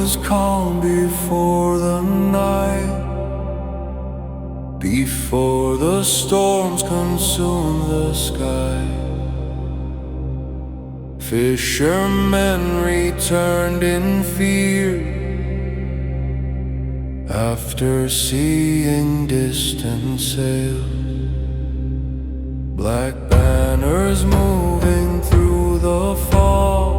was calm before the night, before the storms consumed the sky. Fishermen returned in fear after seeing distant sails. Black banners moving through the fog,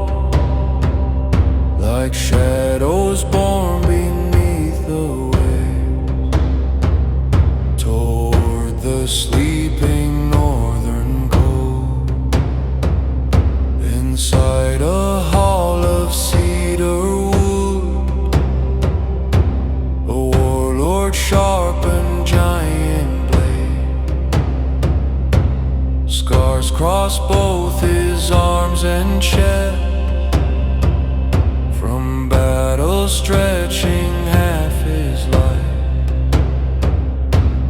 like shadows born beneath the waves, toward the sleeping northern coast. Inside a hall of cedar wood, a warlord sharpened giant blade. Scars crossed both his arms and chest, from battle stretching half his life.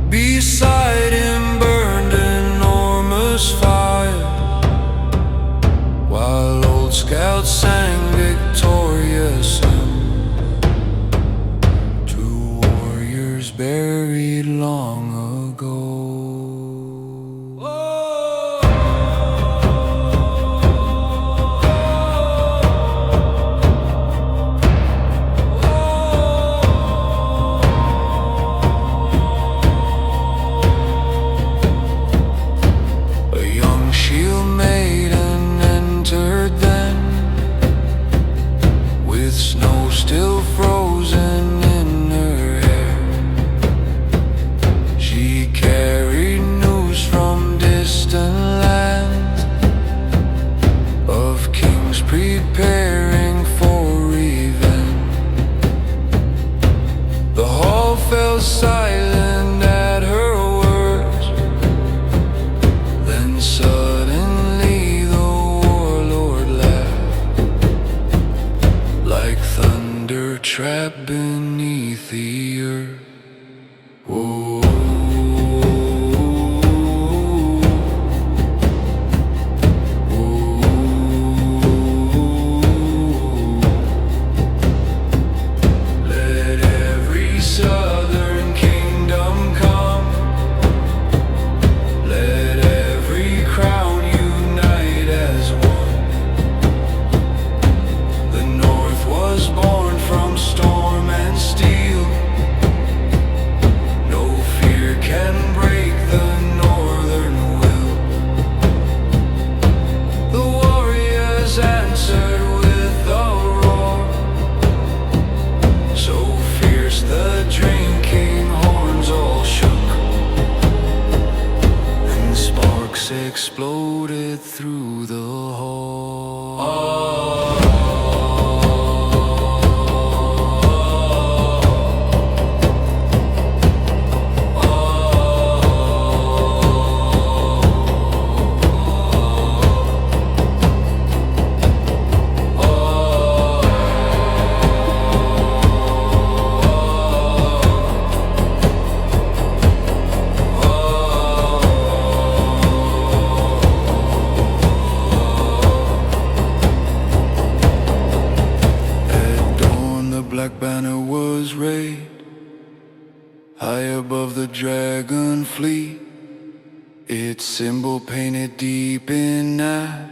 Beside him burned enormous fire, while old scouts sang victorious hymns to warriors buried long ago. Snow still frozen in her hair, she carried news from distant lands of kings preparing for revenge. The hall fell silent at her words, then suddenly the warlord laughed, like thunder trapped beneath the earth. Whoa. Let every southern kingdom come, let every crown unite as one. The North was born from storm and steel, no fear can break the northern will. The warriors answered with a roar, so fierce the drinking horns all shook, and sparks exploded through the hall. Black banner was raised high above the dragon fleet, its symbol painted deep in ash,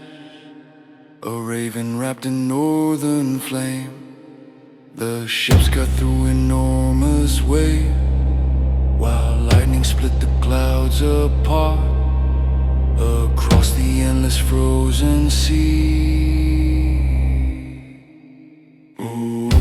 a raven wrapped in northern flame. The ships cut through enormous waves, while lightning split the clouds apart, across the endless frozen sea. Ooh.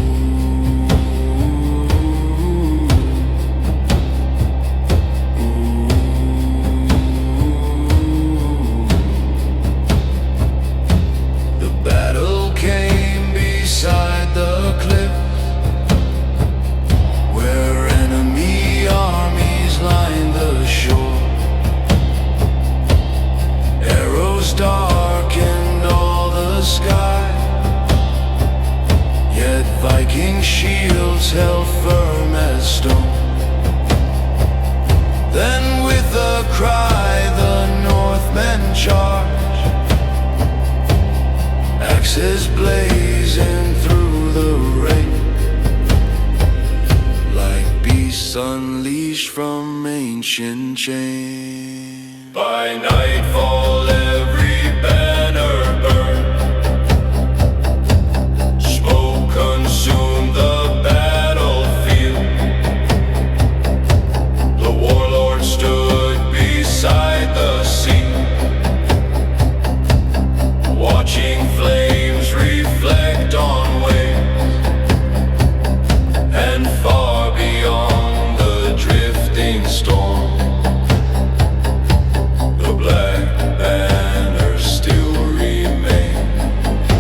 Darkened all the sky, yet Viking shields held firm as stone. Then with a cry the Northmen charged, axes blazing through the rain. spirits unleashed from ancient chains. By nightfall every banner burned, smoke consumed the battlefield. The warlord stood beside the sea, watching flames reflect on waves, and far beyond the drifting storm, the black banner still remains,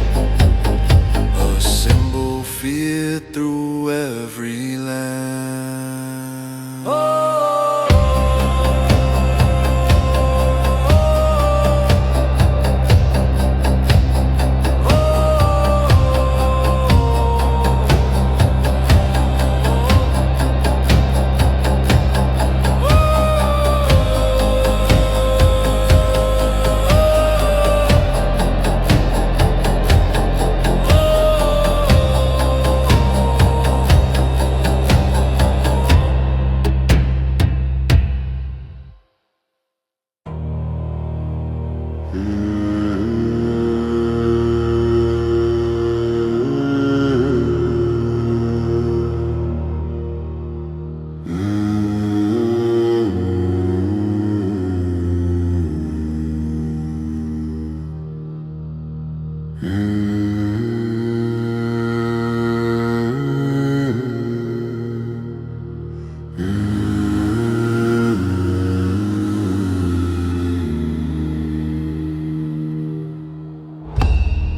a symbol feared through every land.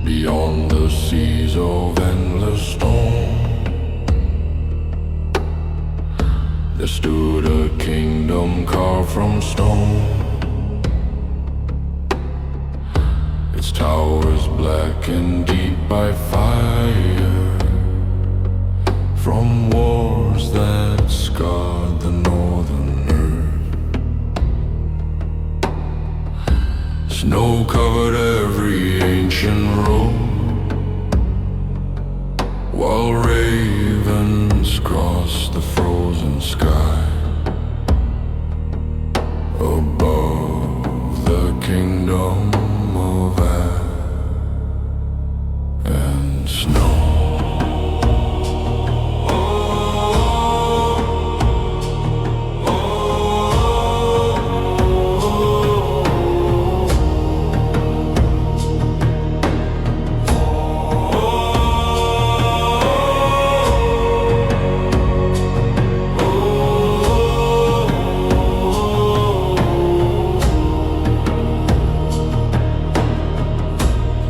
Beyond the seas of endless storm, there stood a kingdom carved from stone. Its towers black and deep by fire, from wars that scarred the northern earth. Snow covered every ancient road, while ravens crossed the frozen sky. Above the kingdom of air and snow.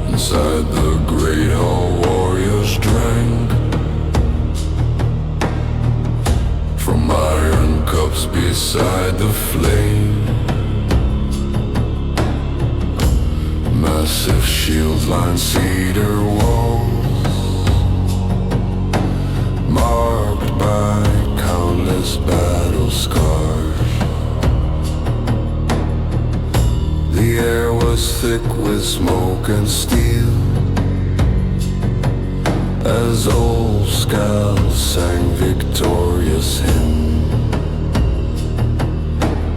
Inside the great hall, warriors drank from iron cups beside the flame. Massive shields line cedar walls, marked by countless battle scars. The air was thick with smoke and steel, as old scouts sang victorious hymn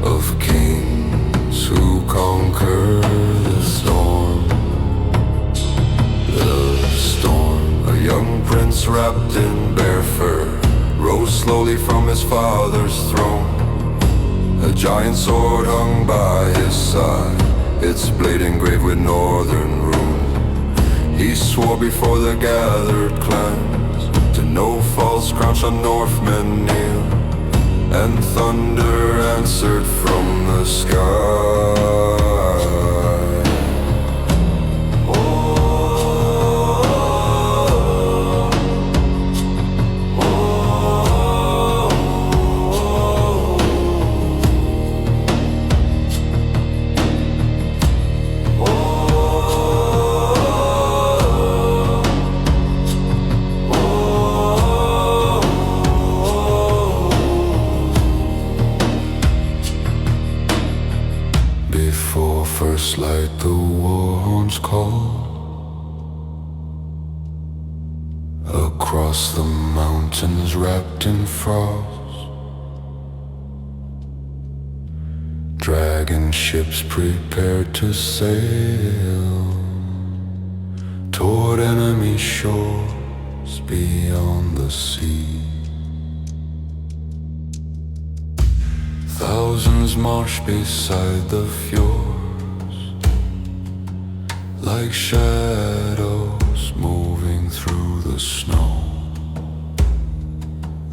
of kings who conquer the storm. The storm. A young prince wrapped in bare fur rose slowly from his father's throne. A giant sword hung by his side, its blade engraved with northern rune. He swore before the gathered clans to no false crown shall Northmen kneel, and thunder answered from the sky. First light the war horns call, across the mountains wrapped in frost, Dragon ships prepared to sail toward enemy shores beyond the sea. Thousands march beside the fjords like shadows moving through the snow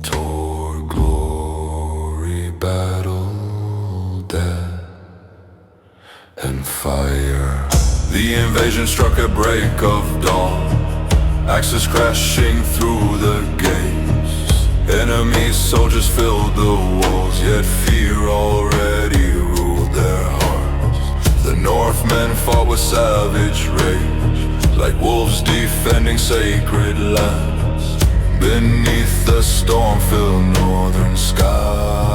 toward glory, battle, death, and fire. The invasion struck at break of dawn, axes crashing through the gates. Enemy soldiers filled the walls, yet fear already ruled their hearts. The Northmen fought with savage rage, like wolves defending sacred lands, beneath the storm-filled northern sky.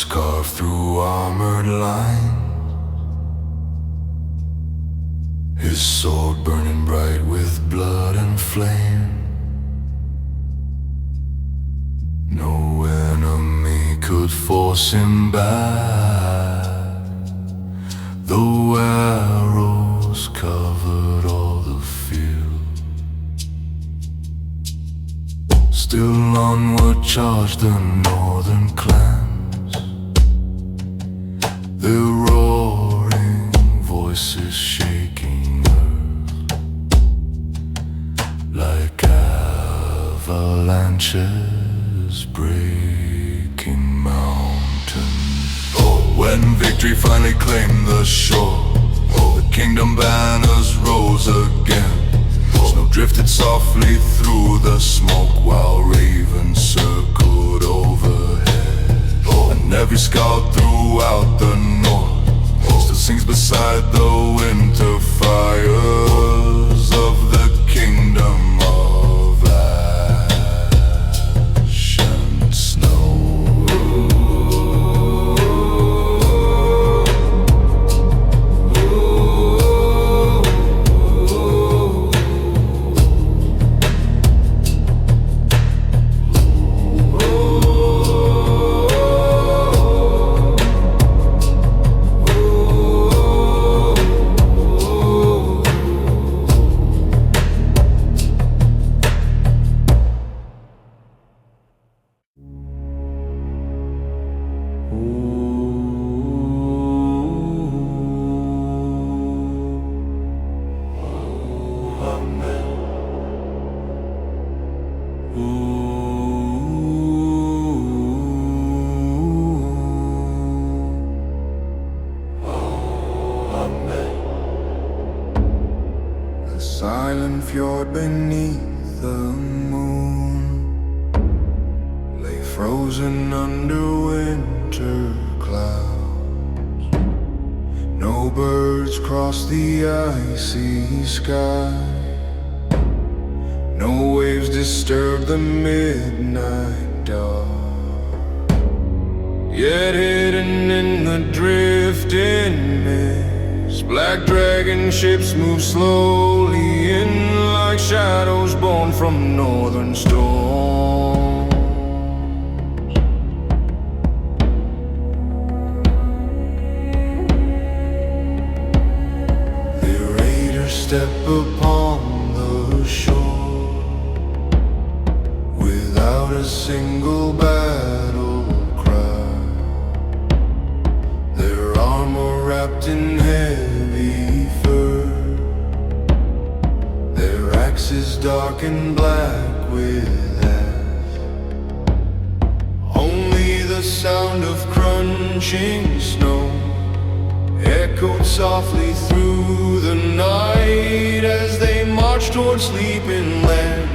Carved through armored lines, his sword burning bright with blood and flame. No enemy could force him back, though arrows covered all the field. Still onward charged the northern clans, their roaring voices shaking earth like avalanches breaking mountains. Oh, when victory finally claimed the shore, the kingdom banners rose again. Snow drifted softly through the smoke while ravens circled overhead. And every scout throughout the north still sings beside the winter fires of the kingdom of ash and snow. Silent fjord beneath the moon lay frozen under winter clouds. No birds crossed the icy sky, no waves disturbed the midnight dark. Yet hidden in the drifting mist, black dragon ships move slowly in like shadows born from northern storms. The raiders step upon the shore without a single battle cry, their armor wrapped in heavy fur, their axes dark and black with ash. Only the sound of crunching snow echoed softly through the night as they marched toward sleeping lands.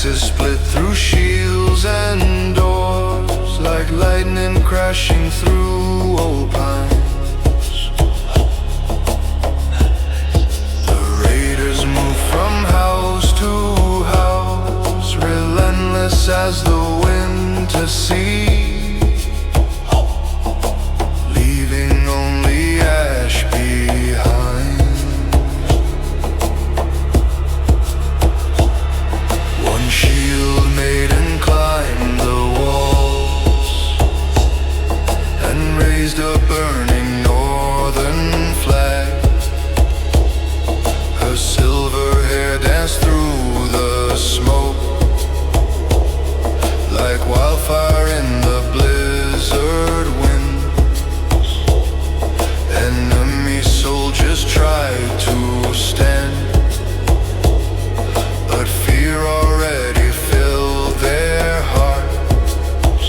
Axes split through shields and doors, like lightning crashing through old pines. The raiders move from house to house, relentless as the wind to sea, leaving only ash behind. One shield maiden climbed the walls and raised a burning northern flag. Her silver hair danced through the smoke like wildfire in the blizzard winds. Enemy soldiers tried to stand, but fear already filled their hearts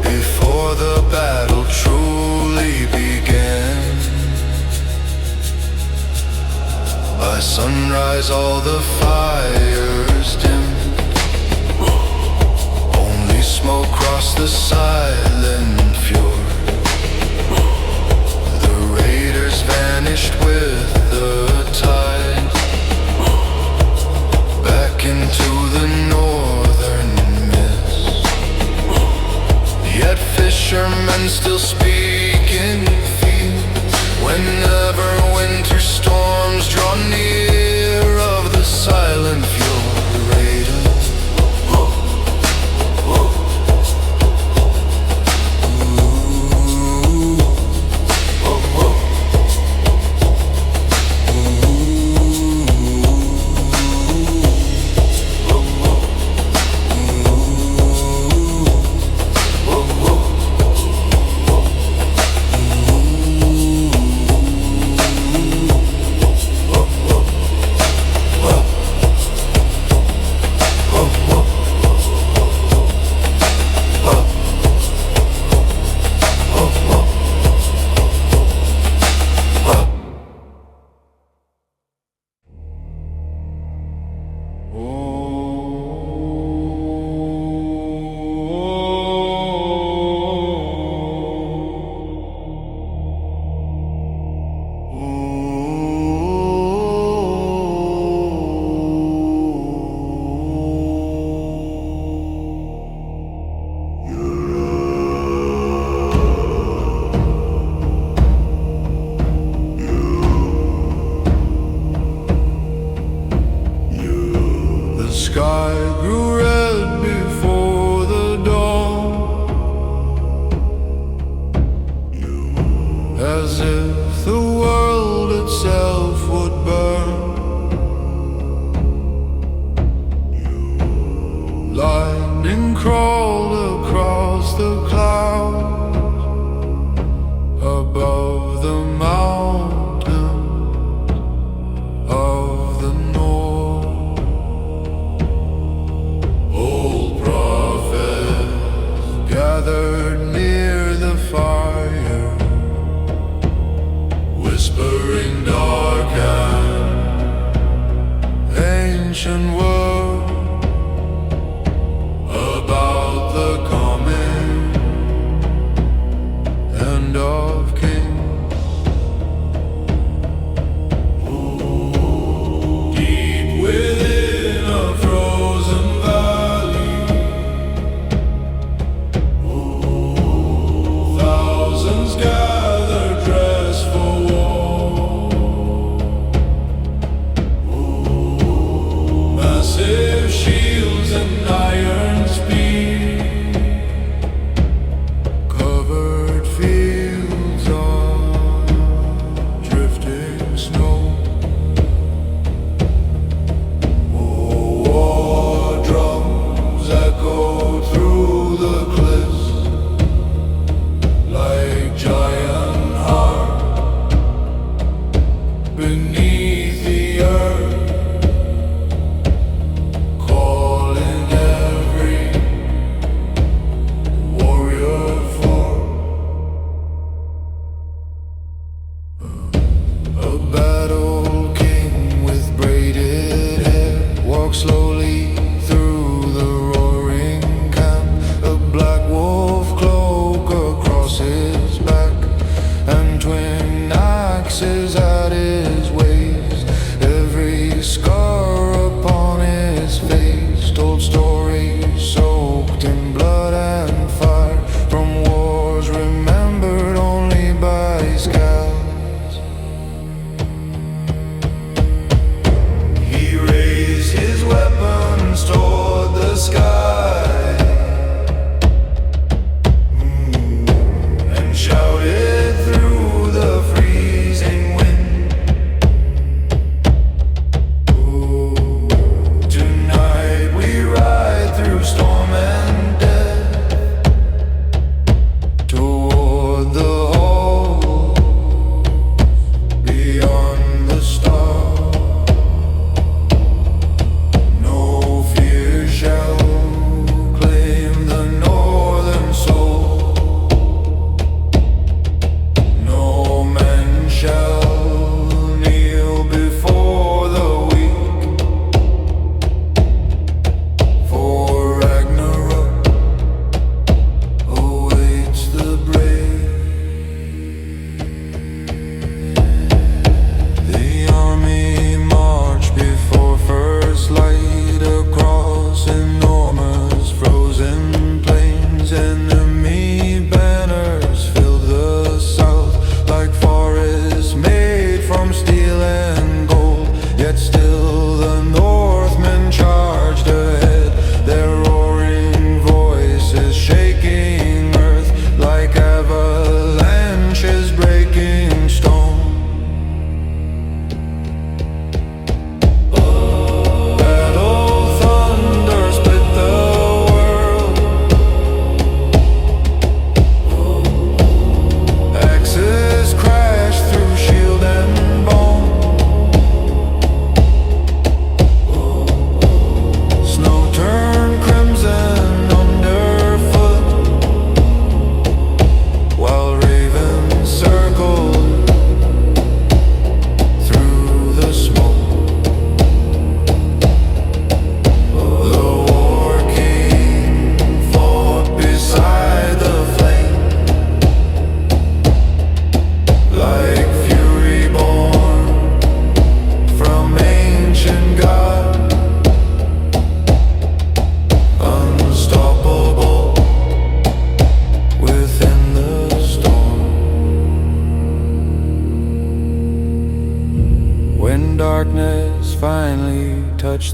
before the battle truly began. By sunrise all the fires dimmed, smoke crossed the silent fjord. The raiders vanished with the tide, back into the northern mist. Yet fishermen still speak in fear whenever winter storms draw near of the silent fjord.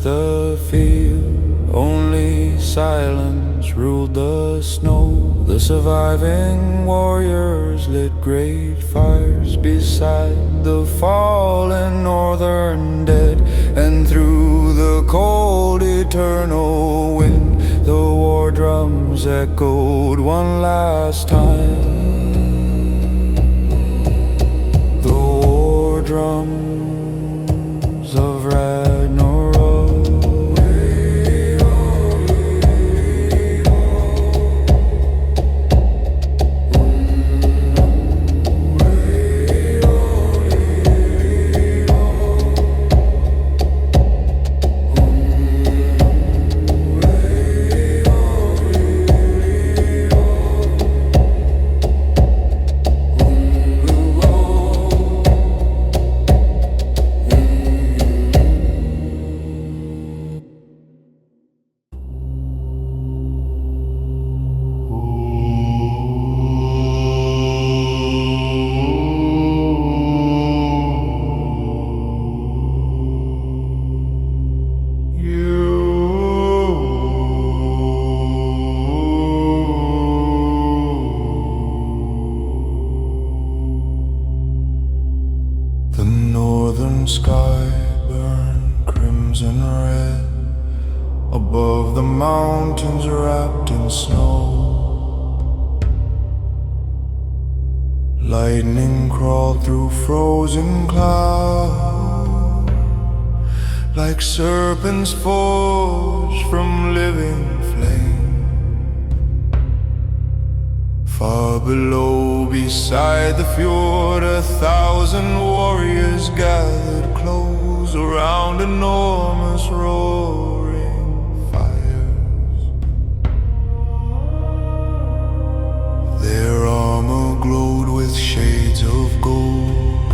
the field, only silence ruled the snow. The surviving warriors lit great fires beside the fallen northern dead, and through the cold eternal wind the war drums echoed one last time. The war drums of Ragnarök. The northern sky burned crimson red above the mountains wrapped in snow. Lightning crawled through frozen clouds like serpents forged from living flame. Far below, beside the fjord, 1,000 warriors gathered close around enormous roaring fires. Their armor glowed with shades of gold,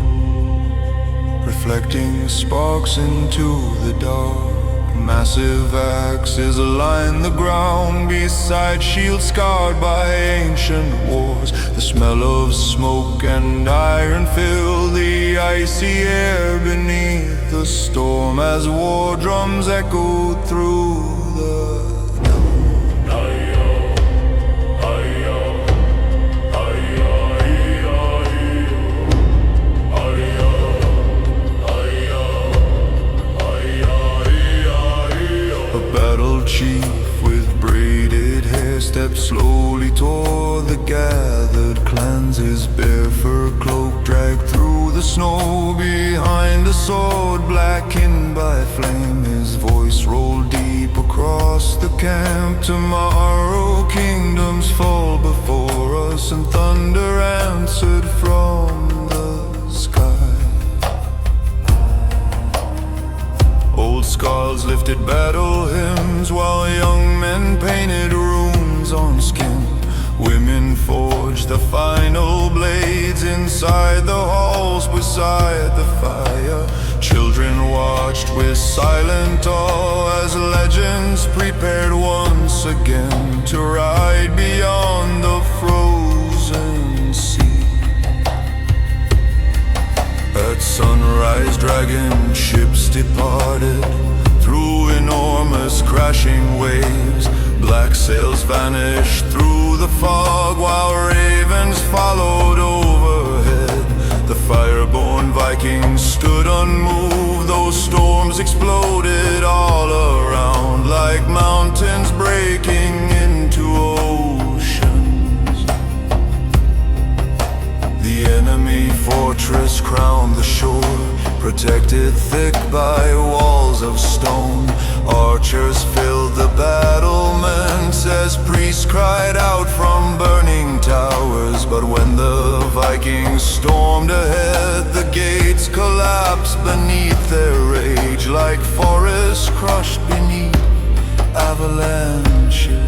reflecting sparks into the dark. Massive axes aline the ground beside shields scarred by ancient wars. The smell of smoke and iron filled the icy air beneath the storm as war drums echoed through the chief with braided hair stepped slowly toward the gathered clans. His bare fur cloak dragged through the snow behind a sword blackened by flame. His voice rolled deep across the camp. Tomorrow kingdoms fall before us, and thunder answered from the sky. Old skulls lifted battle hymns while young men painted runes on skin. Women forged the final blades inside the halls beside the fire. Children watched with silent awe as legends prepared once again to ride beyond the frozen sea. At sunrise, dragon ships departed through enormous crashing waves. Black sails vanished through the fog while ravens followed overhead. The fire-born Vikings stood unmoved. Those storms exploded all around like mountains breaking into oceans. The enemy fortress crowned the shore, protected thick by walls of stone. Archers filled the battlements as priests cried out from burning towers. But when the Vikings stormed ahead, the gates collapsed beneath their rage like forests crushed beneath avalanches.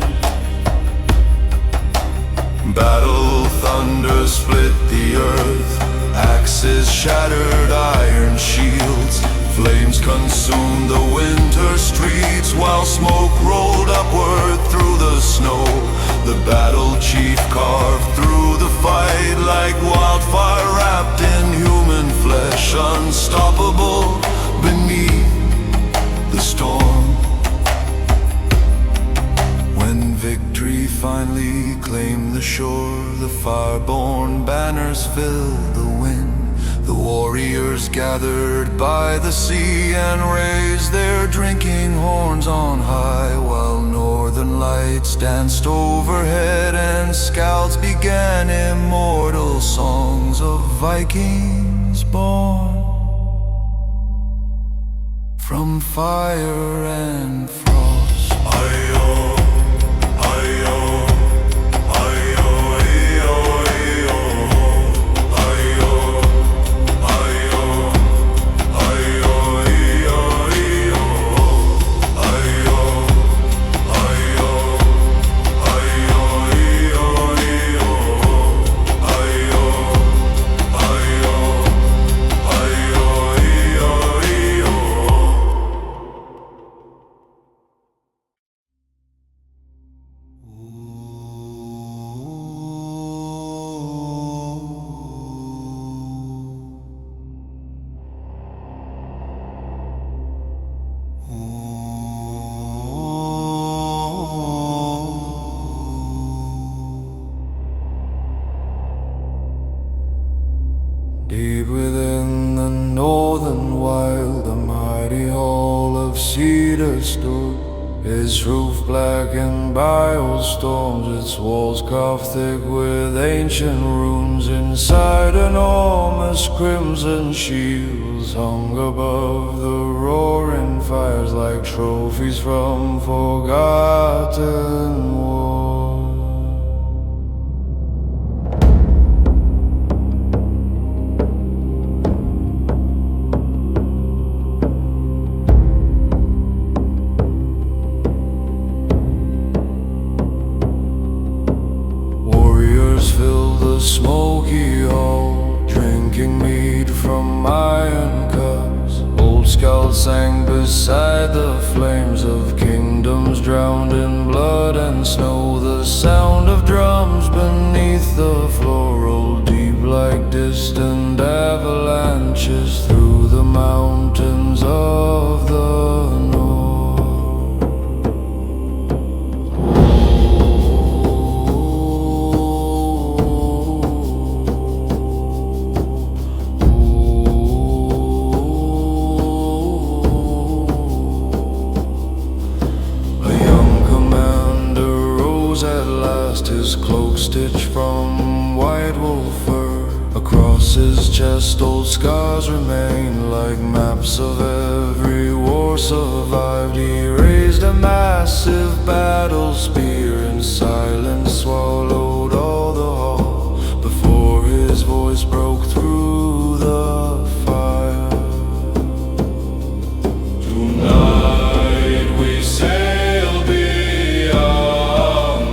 Battle thunder split the earth, axes shattered iron shields. Flames consumed the winter streets while smoke rolled upward through the snow. The battle chief carved through the fight like wildfire wrapped in human flesh, unstoppable beneath the storm. finally claimed the shore. The fire-born banners filled the wind. The warriors gathered by the sea and raised their drinking horns on high, while northern lights danced overhead and scouts began immortal songs of Vikings born from fire and frost. Ayo, ayo, ayo, ayo, ayo, ayo, ayo, ayo, ayo, ayo, ayo, ayo, Deep within the northern wild, a mighty hall of cedar stood, its roof blackened by old storms, its walls carved thick with ancient runes. Inside, enormous crimson shields hung above the roaring fires like trophies from forgotten wars. Fill the smoky hall, drinking mead from iron cups. Old skulls sang beside the flames of kingdoms drowned in blood and snow. The sound of drums beneath the floor rolled deep like distant avalanches through the mountains of the north. His cloak stitched from white wool fur. Across his chest old scars remain like maps of every war survived. He raised a massive battle spear in silence, swallowed all the hall before his voice broke through the fire. Tonight we sail beyond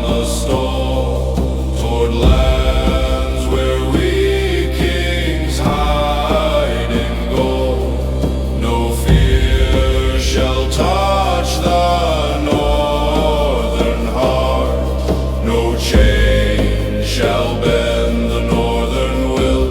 the storm, toward lands where vikings hide in gold. No fear shall touch the northern heart, no chain shall bend the northern will.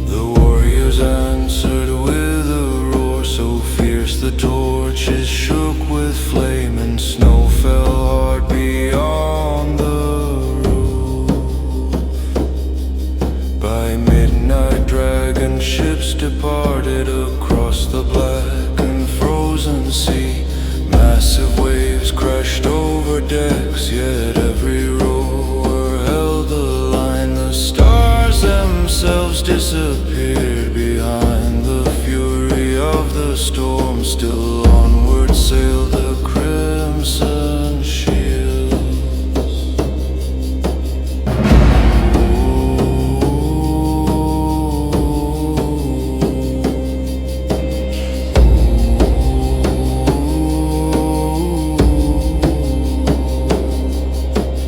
The warriors answered with a roar so fierce the torches shook with flame, and snow fell hard beyond the roof. By midnight dragon ships departed across the black and frozen sea. Massive waves crashed over decks, yet every rower held the line. The stars themselves disappeared behind the fury of the storm. Still onward sailed the crimson shields.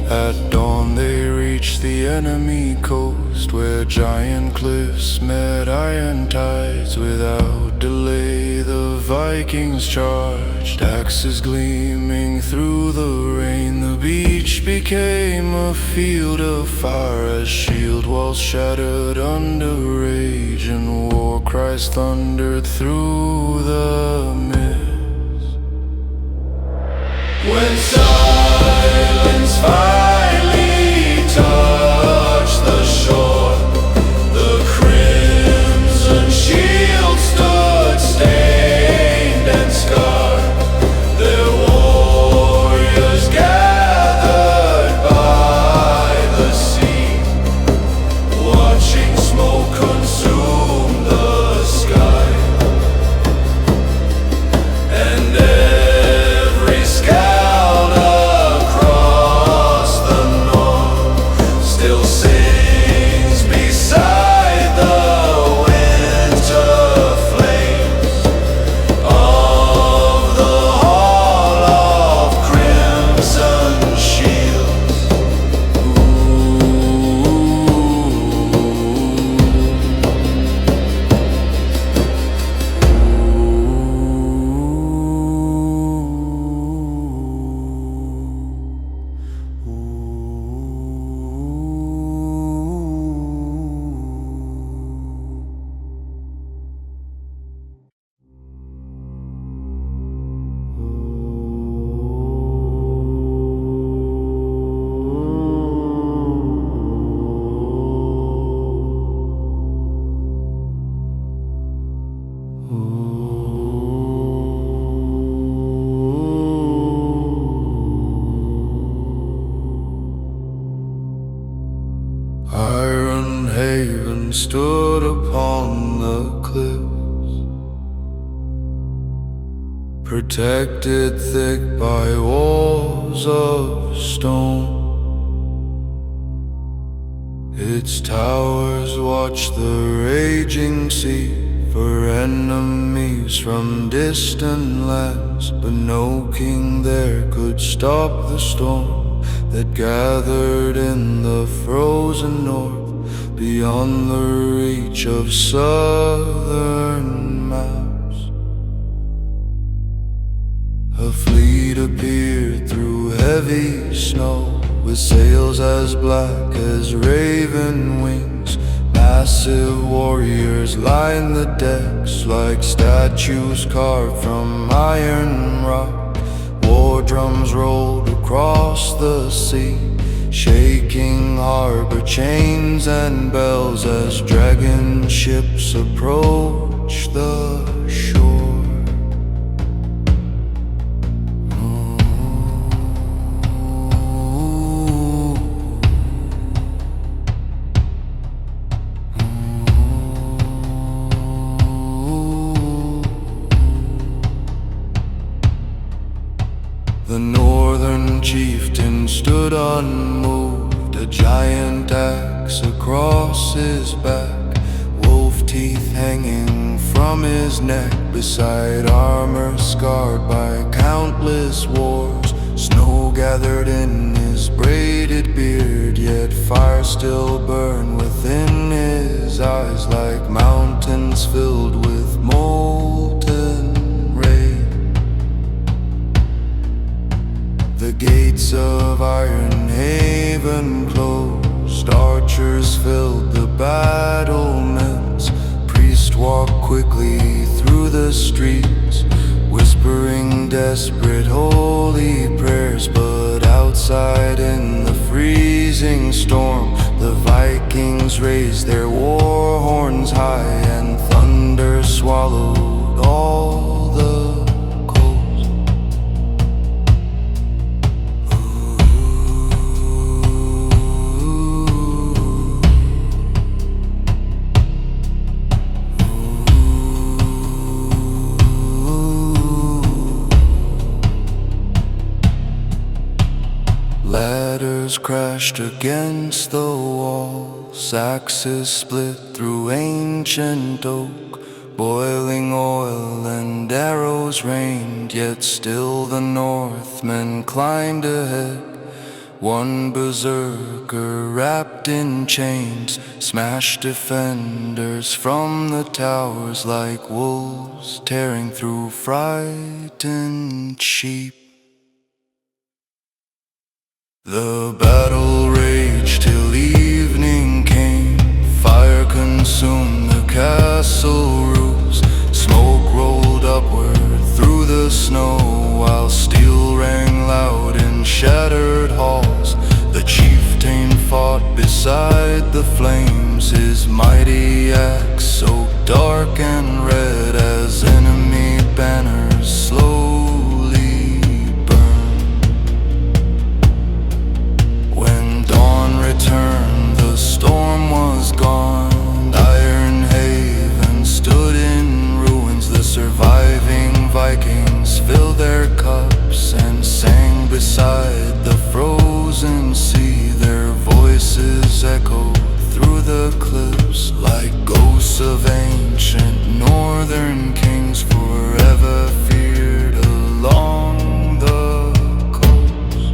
At dawn they reached the enemy coast, where giant cliffs met iron tides. Without delay the Vikings charged, axes gleaming through the rain. The beach became a field of fire as shield walls shattered under rage, and war cries thundered through the mist. When sun protected thick by walls of stone. Its towers watch the raging sea for enemies from distant lands, but no king there could stop the storm that gathered in the frozen north, beyond the reach of southern maps. A fleet appeared through heavy snow, with sails as black as raven wings. Massive warriors lined the decks like statues carved from iron rock. War drums rolled across the sea, shaking harbor chains and bells as dragon ships approach the shore. The northern chieftain stood unmoved, a giant axe across his back, wolf teeth hanging from his neck, beside armor scarred by countless wars. Snow gathered in his braided beard, yet fire still burned within his eyes, like mountains filled with molten rain. The gates of Iron Haven closed, archers filled the battlements. Priests walked quickly through the streets, whispering desperate holy prayers. But outside in the freezing storm, the Vikings raised their war horns high, and thunder swallowed all the ladders crashed against the wall, axes split through ancient oak, boiling oil and arrows rained, yet still the Northmen climbed ahead. One berserker wrapped in chains smashed defenders from the towers like wolves tearing through frightened sheep. The battle raged till evening came. Fire consumed the castle roofs. Smoke rolled upward through the snow, while steel rang loud in shattered halls. The chieftain fought beside the flames, his mighty axe so dark and red as enemy banners slowly burn. When dawn returned, the storm was gone. Iron Haven stood in ruins. The surviving Vikings filled their cups and sang beside the frozen sea. Their voices echoed through the cliffs like ghosts of ancient northern kings, forever feared along the coast.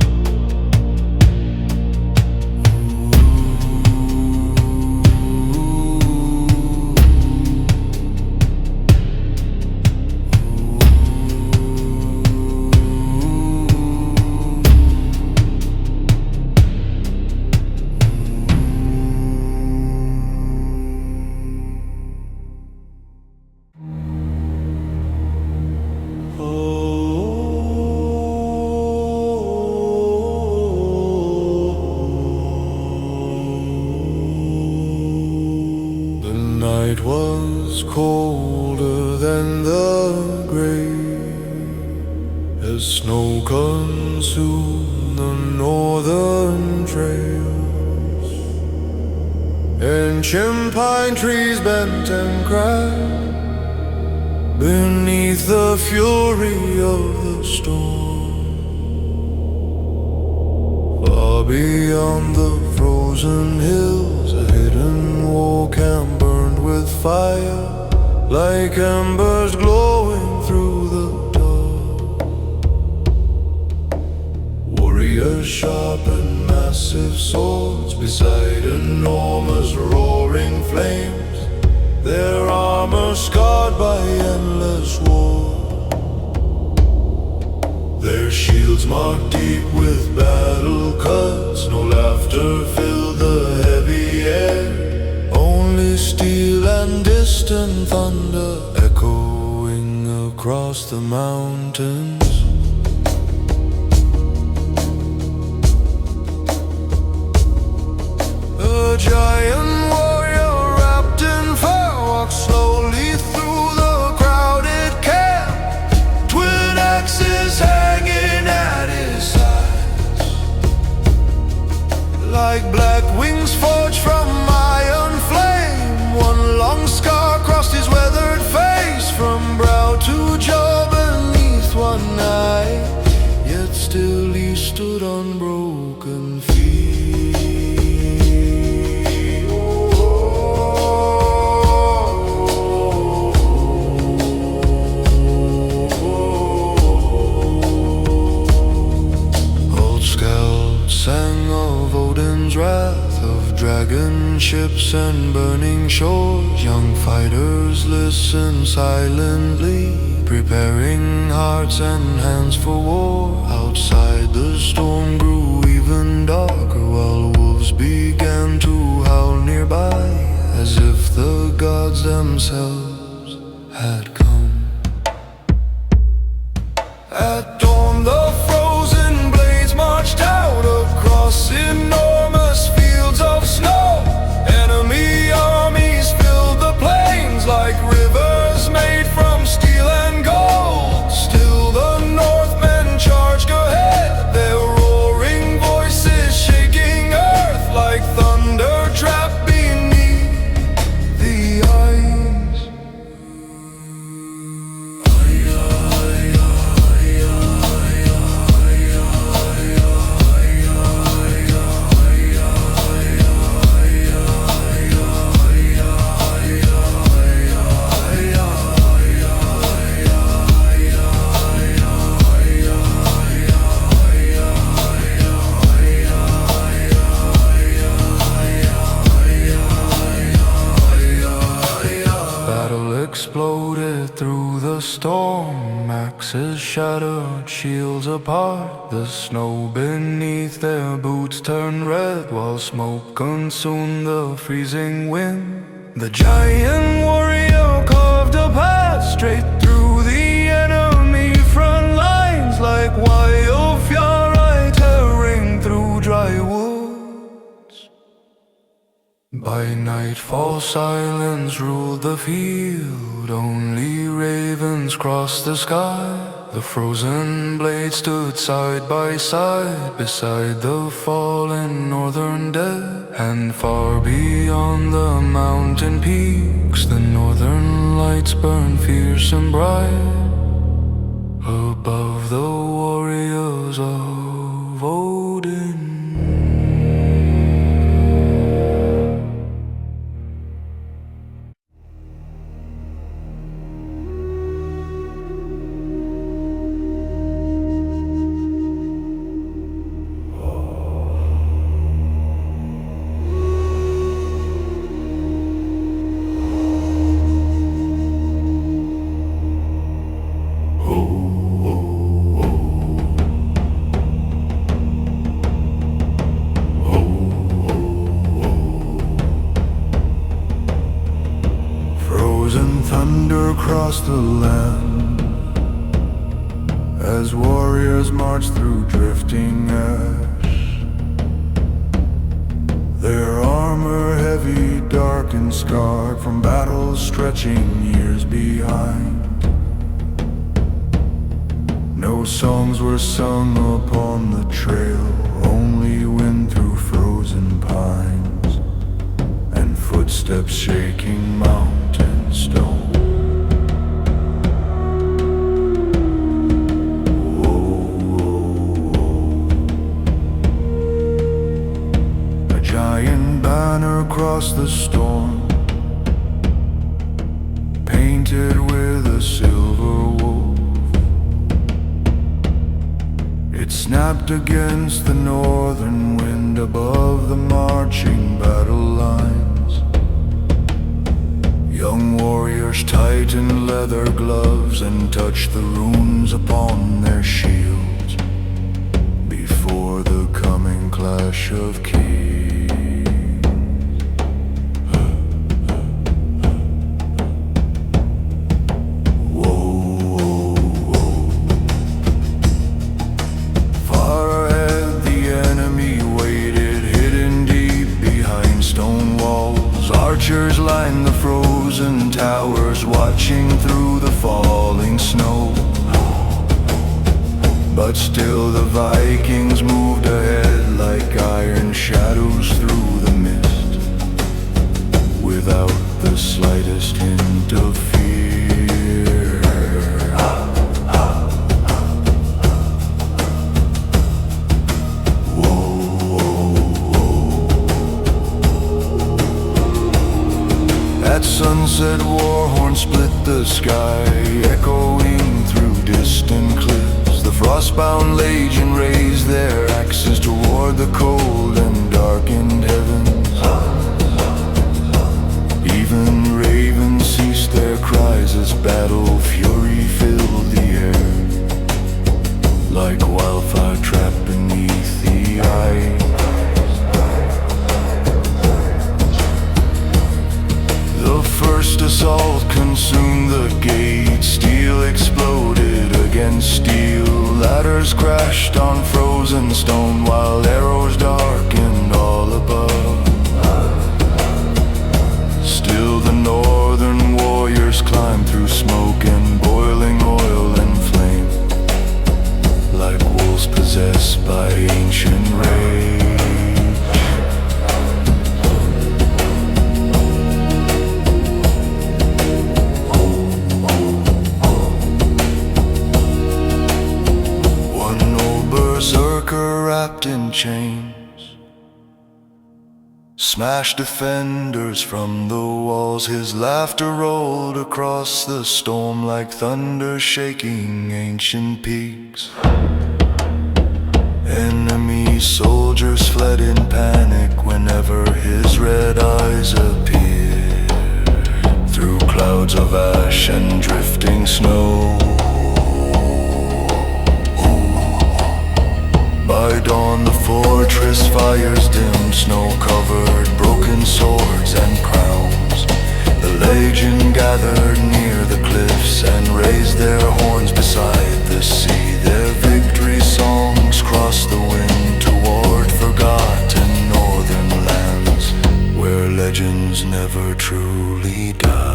The night was colder than the grave, as snow consumed the northern trails. Ancient pine trees bent and cracked beneath the fury of the storm. Far beyond the frozen hills, a hidden war camp burned with fire, like embers glowing through the dark. Warriors sharpen massive swords beside enormous roaring flames, their armor scarred by endless war. Their shields marked deep with battle cuts, no laughter filled the heavy air, only steel and distant thunder echoing across the mountains. A giant warrior wrapped in fur walks slowly through the crowded camp, twin axes hanging at his sides, like black wings forged from iron flame. One long scar crossed his weathered face, from brow to jaw beneath one eye, yet still he stood unbroken feet. Sang of Odin's wrath, of dragon ships and burning shores. Young fighters listen silently, preparing hearts and hands for war. Outside the storm grew even darker, while wolves began to howl nearby, as if the gods themselves had come. At dawn the frozen blades marched out across enormous fields of snow. Enemy armies filled the plains like rivers made from steel and gold. Still the Northmen charged ahead, their roaring voices shaking earth like thunder trapped beneath the ice. Exploded through the storm, axes shattered, shields apart. The snow beneath their boots turned red, while smoke consumed the freezing wind. The giant warrior carved a path straight through the enemy front lines, like wildfire tearing through dry woods. By nightfall silence ruled the field, only ravens crossed the sky. The frozen blades stood side by side, beside the fallen northern dead. And far beyond the mountain peaks, the northern lights burn fierce and bright, above the warriors of Odin. Thunder across the land as warriors march through drifting ash, their armor heavy, dark and scarred from battles stretching years behind. No songs were sung upon the trail, only wind through frozen pines and footsteps shaking mountain stone. across the storm, painted with a silver wolf. It snapped against the northern wind above the marching battle lines. Young warriors tightened leather gloves and touched the runes upon their shields before the coming clash of kings. Archers lined the frozen towers, watching through the falling snow. But still the Vikings moved ahead like iron shadows through the mist, without the slightest hint of fear. At sunset, war horns split the sky, echoing through distant cliffs. The frostbound legion raised their axes toward the cold and darkened heavens. Even ravens ceased their cries as battle fury filled the air, like wildfire trapped beneath the ice. The first assault consumed the gate. Steel exploded against steel. Ladders crashed on frozen stone, while arrows darkened all above. Still the northern warriors climbed through smoke and boiling oil and flame, like wolves possessed by ancient rage. Wrapped in chains, smashed defenders from the walls. His laughter rolled across the storm like thunder shaking ancient peaks. Enemy soldiers fled in panic whenever his red eyes appeared through clouds of ash and drifting snow. By dawn the fortress fires dim, snow-covered, broken swords and crowns. The legion gathered near the cliffs and raised their horns beside the sea. Their victory songs crossed the wind toward forgotten northern lands, where legends never truly die.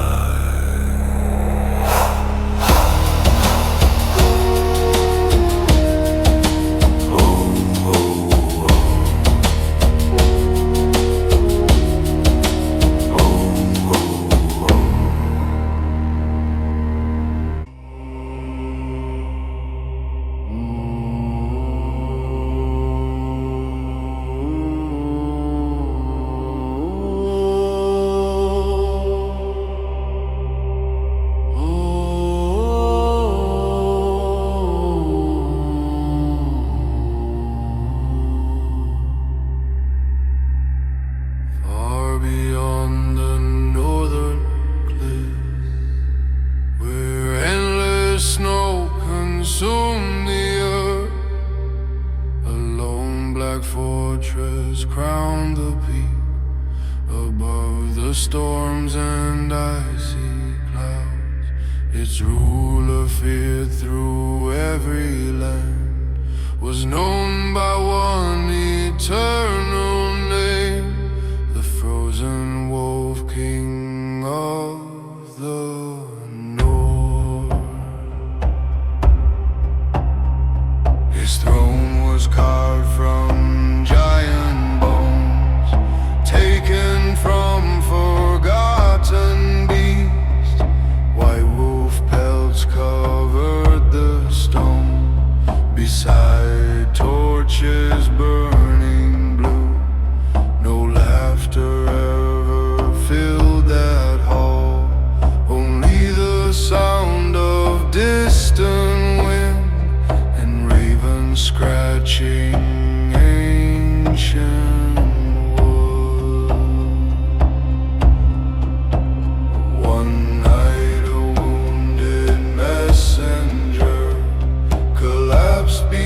Fortress crowned the peak above the storms and icy clouds. Its ruler feared through every land, was known by one eternal name, the frozen wolf king of the north. His throne was carved from giant bones, taken from forgotten beasts. White wolf pelts covered the stone beside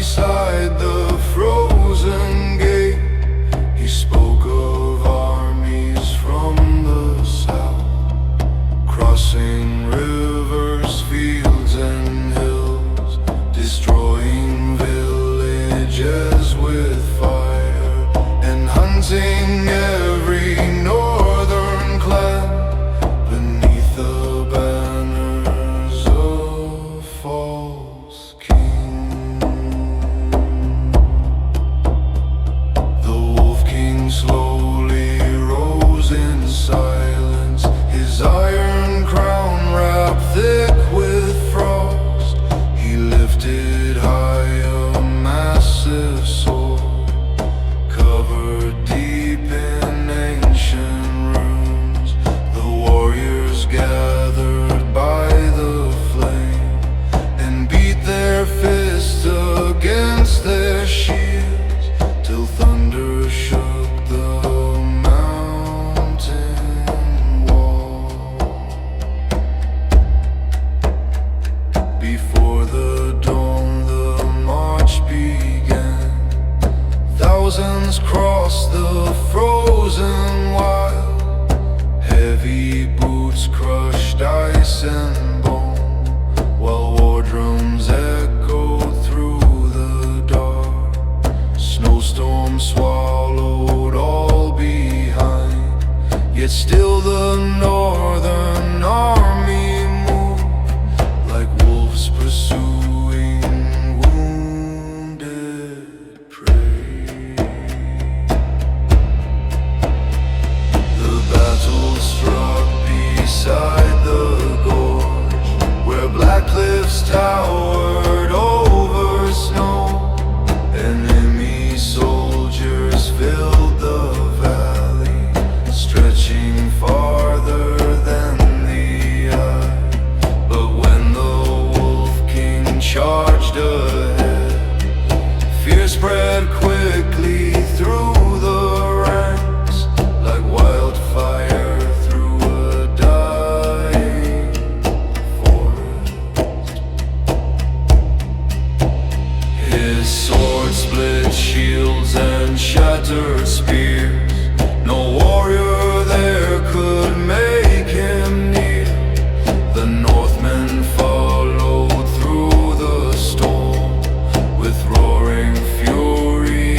beside the frozen gate. He spoke of armies from the south, crossing rivers, fields and hills, destroying villages with fire, and hunting every northern clan beneath the banners of false king. The wolf king slowly rose in silence, his iron crown wrapped thick with frost. He lifted high a massive sword, covered deep in ancient runes. The warriors gathered by the flame and beat their fists against their shields till thunder shook the mountain wall. Before the dawn the march began. Thousands crossed the frozen wild. Heavy boots crushed ice and bone, while war drums echoed through the dark. Snowstorms swallowed all behind, yet still the northern army moved like wolves pursuing wounded prey. The battle struck beside the gorge, where black cliffs towered over snow. Enemy soldiers filled the valley, stretching farther than the eye. But when the wolf king charged ahead, fear spread quickly through the ranks like wildfire through a dying forest. His sword split shields and shattered spears. No warrior there could make him kneel. The Northmen followed through the storm with roaring fury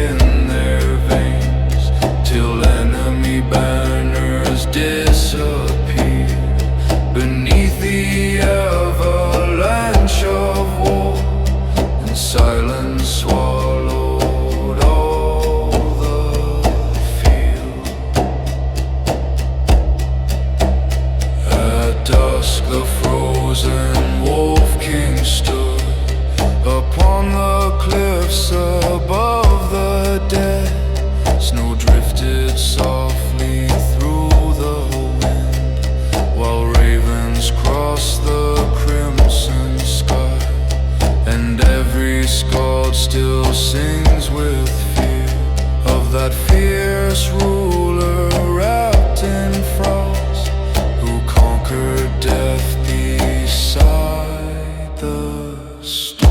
in their veins, till enemy banners disappeared beneath the avalanche of war, and silence swallowed all the field. At dusk the frozen wolf king stood upon the cliffs above the dead. Snow drifted softly through the wind, while ravens crossed the crimson sky. And every skald still sings with fear of that fierce ruler wrapped in frost, who conquered death beside the storm.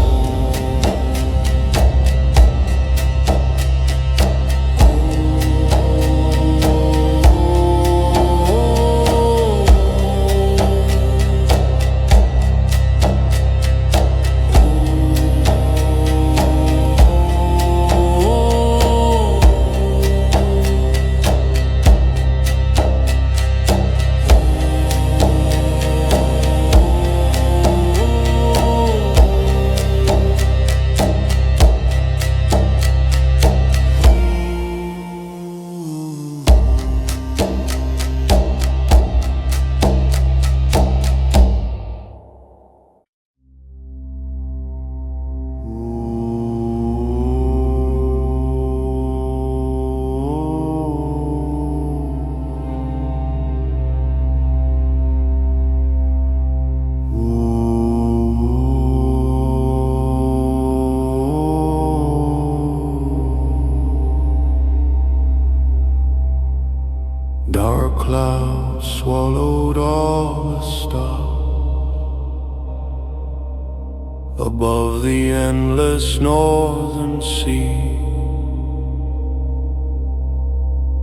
the endless northern sea.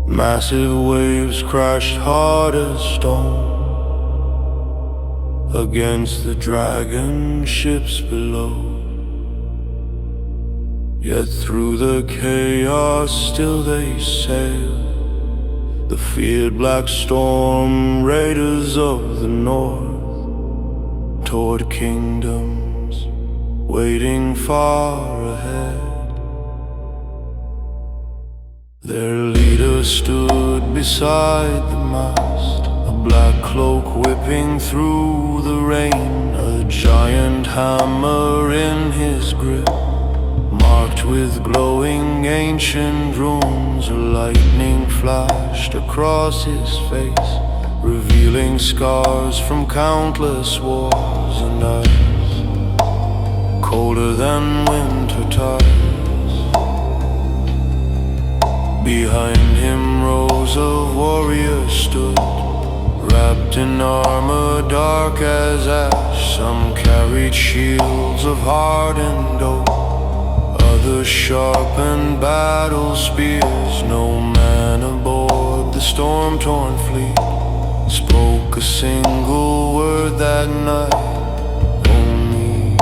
Massive waves crashed hard as stone against the dragon ships below. Yet through the chaos still they sail, the feared black storm raiders of the north, toward kingdoms waiting far ahead. Their leader stood beside the mast, a black cloak whipping through the rain, a giant hammer in his grip, marked with glowing ancient runes. A lightning flashed across his face, revealing scars from countless wars and ice, colder than winter tides. Behind him rows of warriors stood, wrapped in armor dark as ash. Some carried shields of hardened oak, others sharpened battle spears. No man aboard the storm-torn fleet spoke a single word that night. Only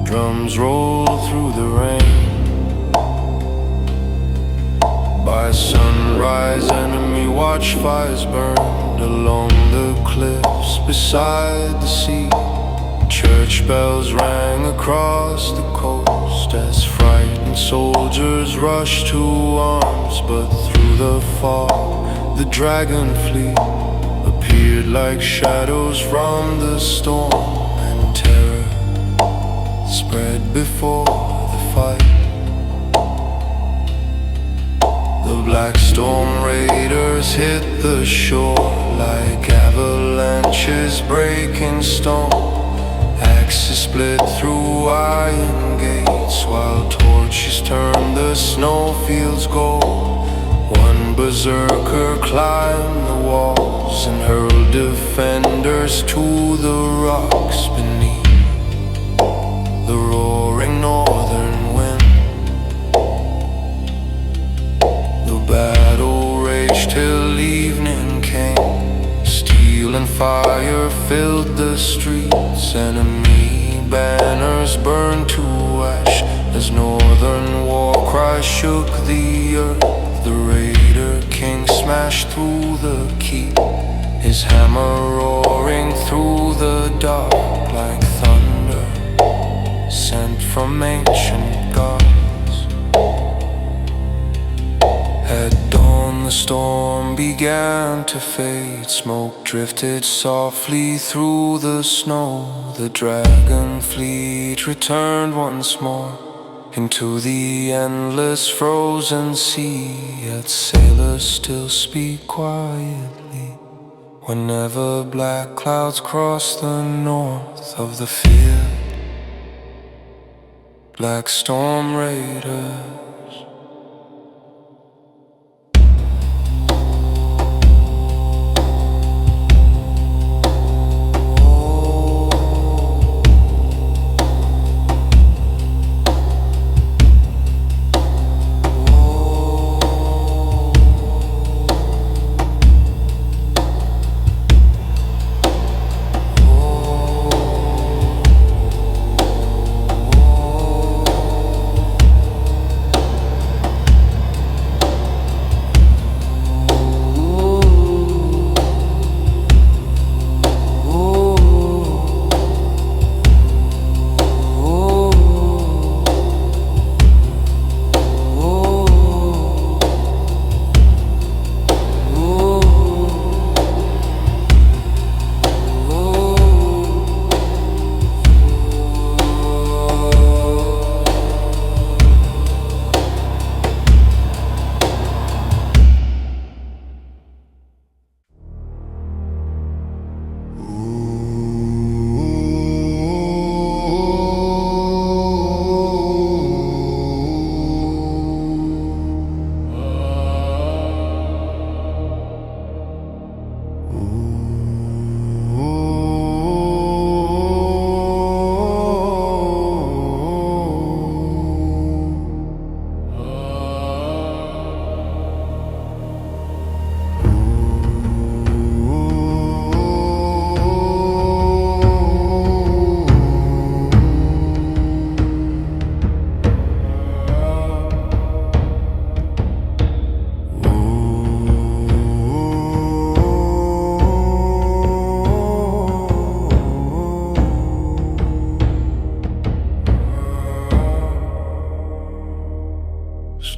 drums rolled through the rain. By sunrise, enemy watchfires burned along the cliffs beside the sea. Church bells rang across the coast as frightened soldiers rushed to arms. But through the fog, the dragon fleet appeared like shadows from the storm, and terror spread before the fight. The black storm raiders hit the shore like avalanches breaking stone. Axes split through iron gates while torches turned the snowfields gold. One berserker climbed the walls and hurled defenders to the rocks beneath the roaring northern wind. The battle raged till evening came. Steel and fire filled the streets. Enemy banners burned to ash as northern war cries shook the earth. The raider king smashed through the keep, his hammer roaring through the dark like thunder sent from ancient gods. At dawn the storm began to fade, smoke drifted softly through the snow. The dragon fleet returned once more into the endless frozen sea. Yet sailors still speak quietly whenever black clouds cross the north of the fear. Black storm raiders.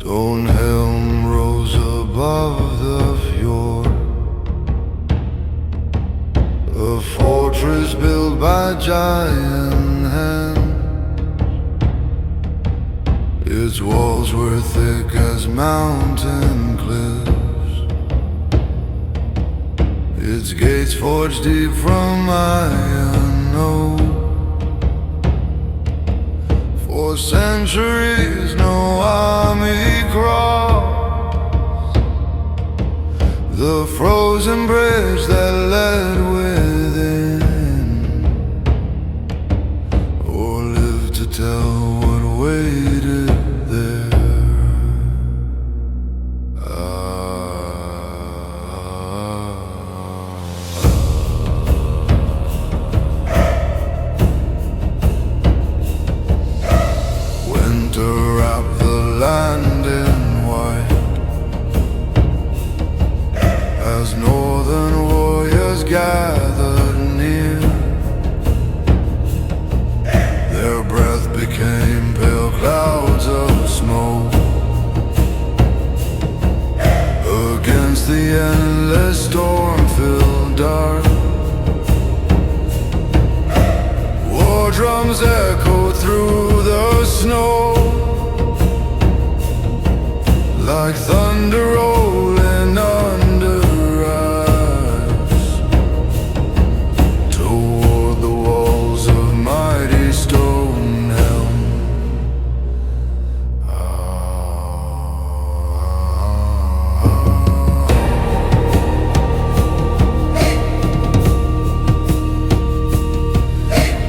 Stone helm rose above the fjord, a fortress built by giant hands. Its walls were thick as mountain cliffs, its gates forged deep from iron oak. For centuries no army crossed the frozen bridge that led within, or lived to tell what waited there. Winter wrapped the land in white as northern warriors gathered near. Their breath became pale clouds of smoke against the endless storm-filled dark. War drums echoed through the snow like thunder rolling under ice toward the walls of mighty Stonehelm.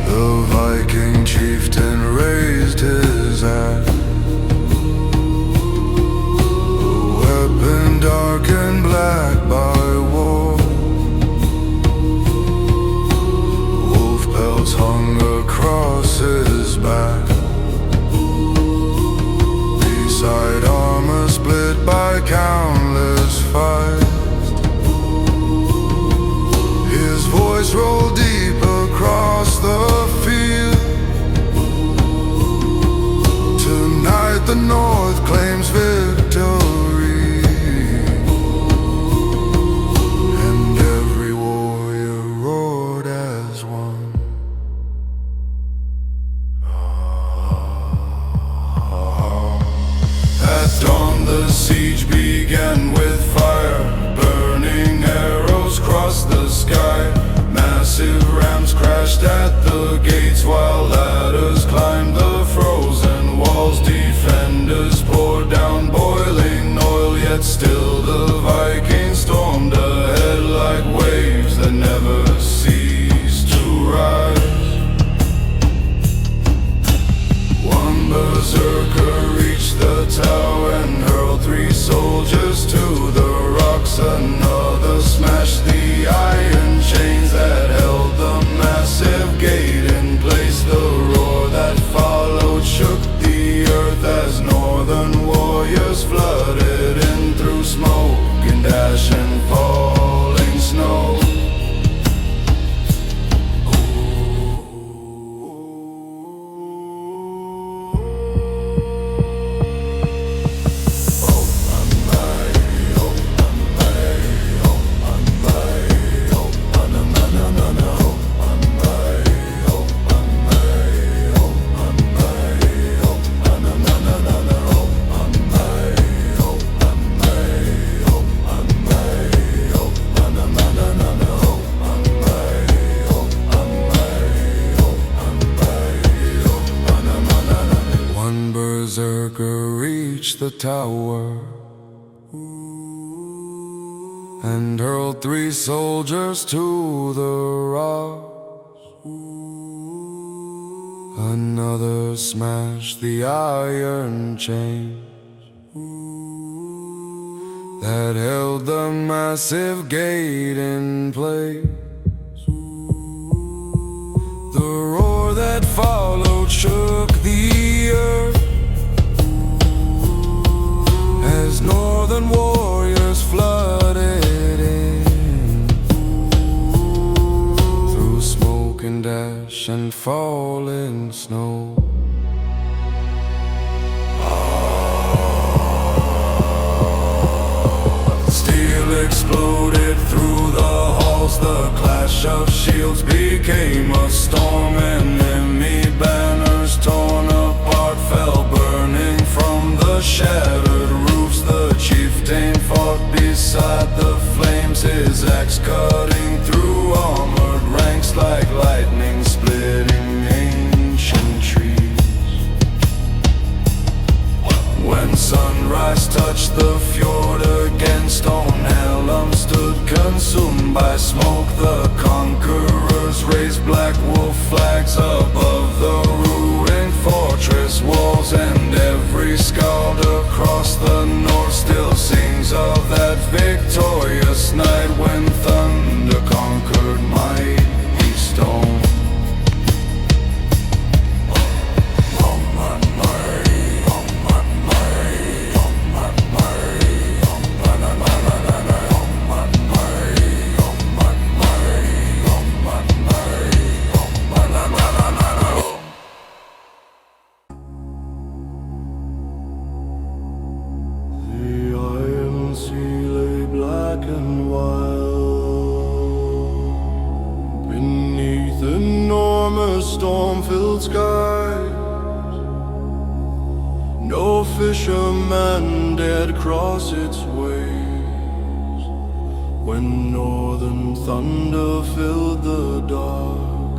The Viking chieftain raised his axe, dark and black by war. Wolf pelts hung across his back, beside armor split by countless fights. His voice rolled deep across the field. Tonight the North claims victory, siege began with fire, burning arrows crossed the sky. Massive rams crashed at the gates while ladders climbed the frozen walls. Defenders poured down boiling oil, yet still the Vikings stormed ahead like waves that never cease to rise. One berserker reached the tower and hurled 3 soldiers to the rocks. Another smashed the iron chains that held the massive gate in place. The roar that followed shook the earth as northern warriors flooded in through smoke and ash and falling snow. Berserker reached the tower and hurled 3 soldiers to the rocks. Another smashed the iron chains that held the massive gate in place. The roar that followed shook the earth as northern warriors flooded in through smoke and ash and falling snow. clash of shields became a storm. Enemy banners torn apart fell burning from the shattered roofs. The chieftain fought beside the flames, his axe cutting through armored ranks like lightning splitting ancient trees. When sunrise touched the fjord again, stone Helm stood consumed by smoke. The conquerors raised black wolf flags above the ruined fortress walls, and every skald across the north still sings of that victorious night when thunder conquered mighty stone. Storm-filled skies, no fisherman dared cross its waves. When northern thunder filled the dark,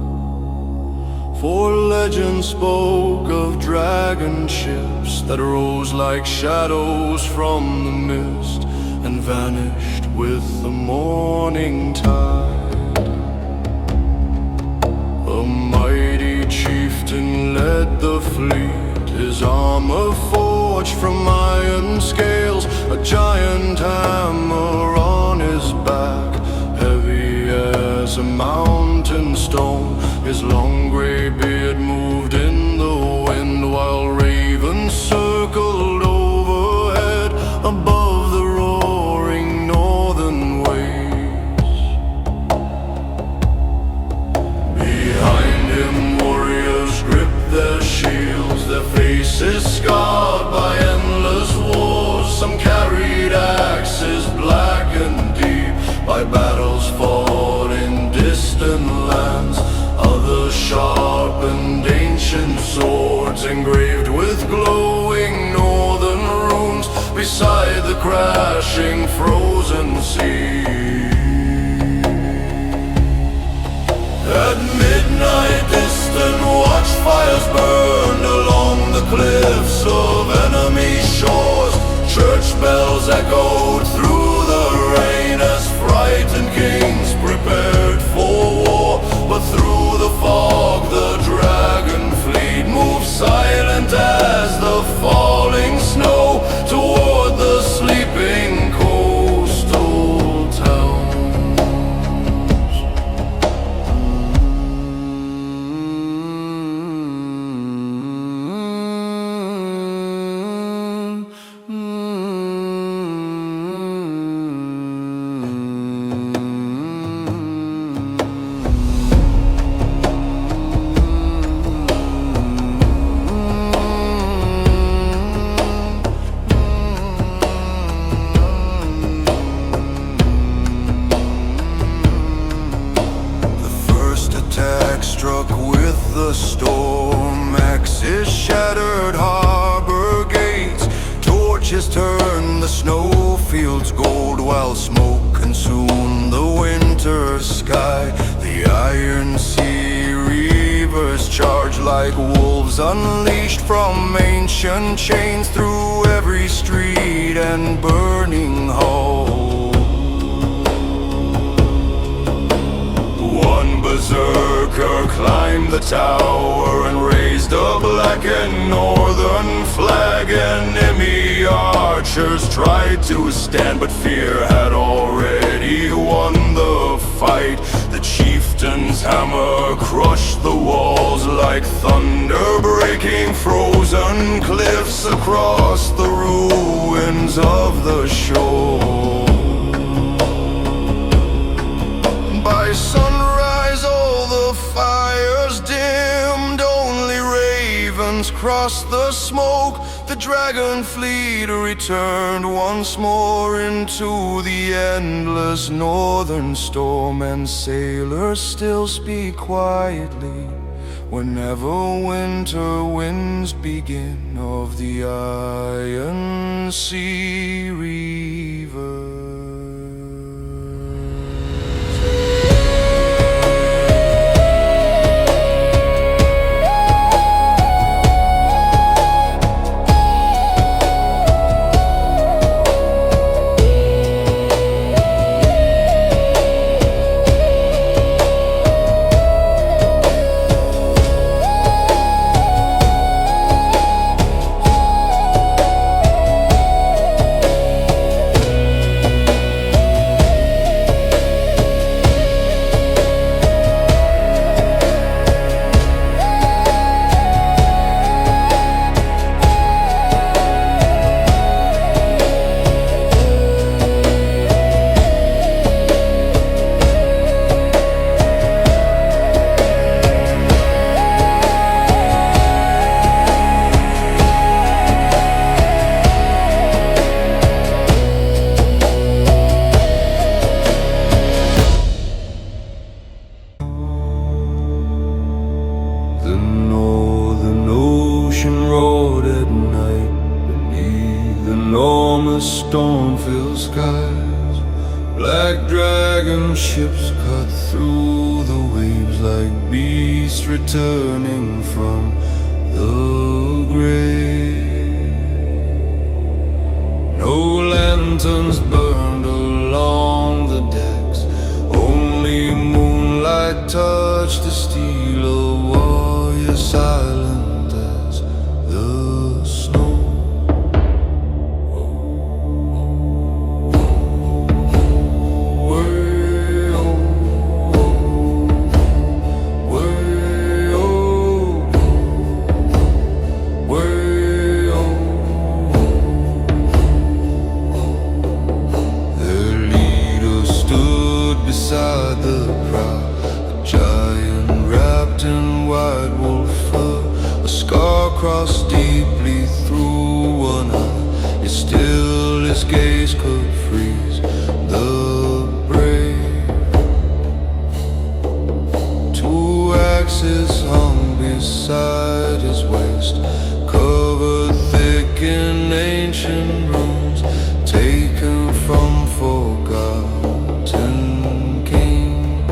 for legend spoke of dragon ships that rose like shadows from the mist and vanished with the morning tide. A mighty chieftain led the fleet, his armor forged from iron scales, a giant hammer on his back, heavy as a mountain stone. His long gray beard moved in the wind while ravens circled overhead above the roaring northern waves. Behind him warriors gripped their shields, their faces scarred by endless wars. Some carried axes black and deep by battles fought in distant lands. Others sharpened ancient swords engraved with glowing northern runes beside the crashing frozen sea. At midnight distant watchfires burned along the cliffs of enemy shores. Church bells echoed through the rain as frightened kings prepared for war. But through the fog the dragon fleet moved silent as the falling snow toward the sleeping coastal towns. Struck with the storm, axes shattered harbor gates, torches turned the snowfields gold, while smoke consumed the winter sky. The iron sea reavers charged like wolves unleashed from ancient chains through every street and burning hall. One berserker climbed the tower and raised a blackened northern flag. Enemy archers tried to stand, but fear had already won the fight. The chieftain's hammer crushed the walls like thunder breaking frozen cliffs across the ruins of the shore. By sunrise all the fires dimmed, only ravens cried across the smoke, the dragon fleet returned once more into the endless northern storm. And sailors still speak quietly whenever winter winds begin of the iron sea rivers. The northern ocean roared at night beneath enormous storm-filled skies. Black dragon ships cut through the waves like beasts returning from the grave. No lanterns burned along the decks, only moonlight touched the steel of warrior silent as the snow. Way Their leader stood beside the prow, a giant wrapped in white wolf fur, a scar crossed deeply through one eye, yet still his gaze could freeze the brave. Two axes hung beside his waist, covered thick in ancient runes, taken from forgotten king.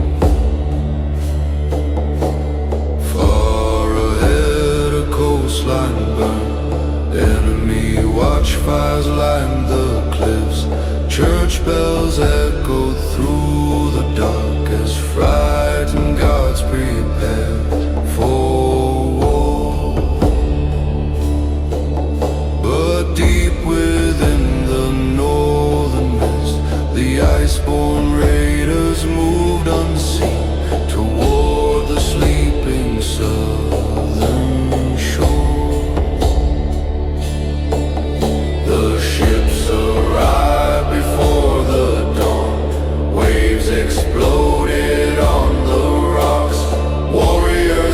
Far ahead a coastline burned, enemy watchfires lined the cliffs, church bells echoed through the dark as frightened gods prepared for war. But deep within the northern mist, the iceborne raiders moved unseen toward the sleeping southern shore. The ships arrived before the dawn, waves exploded on the rocks, warriors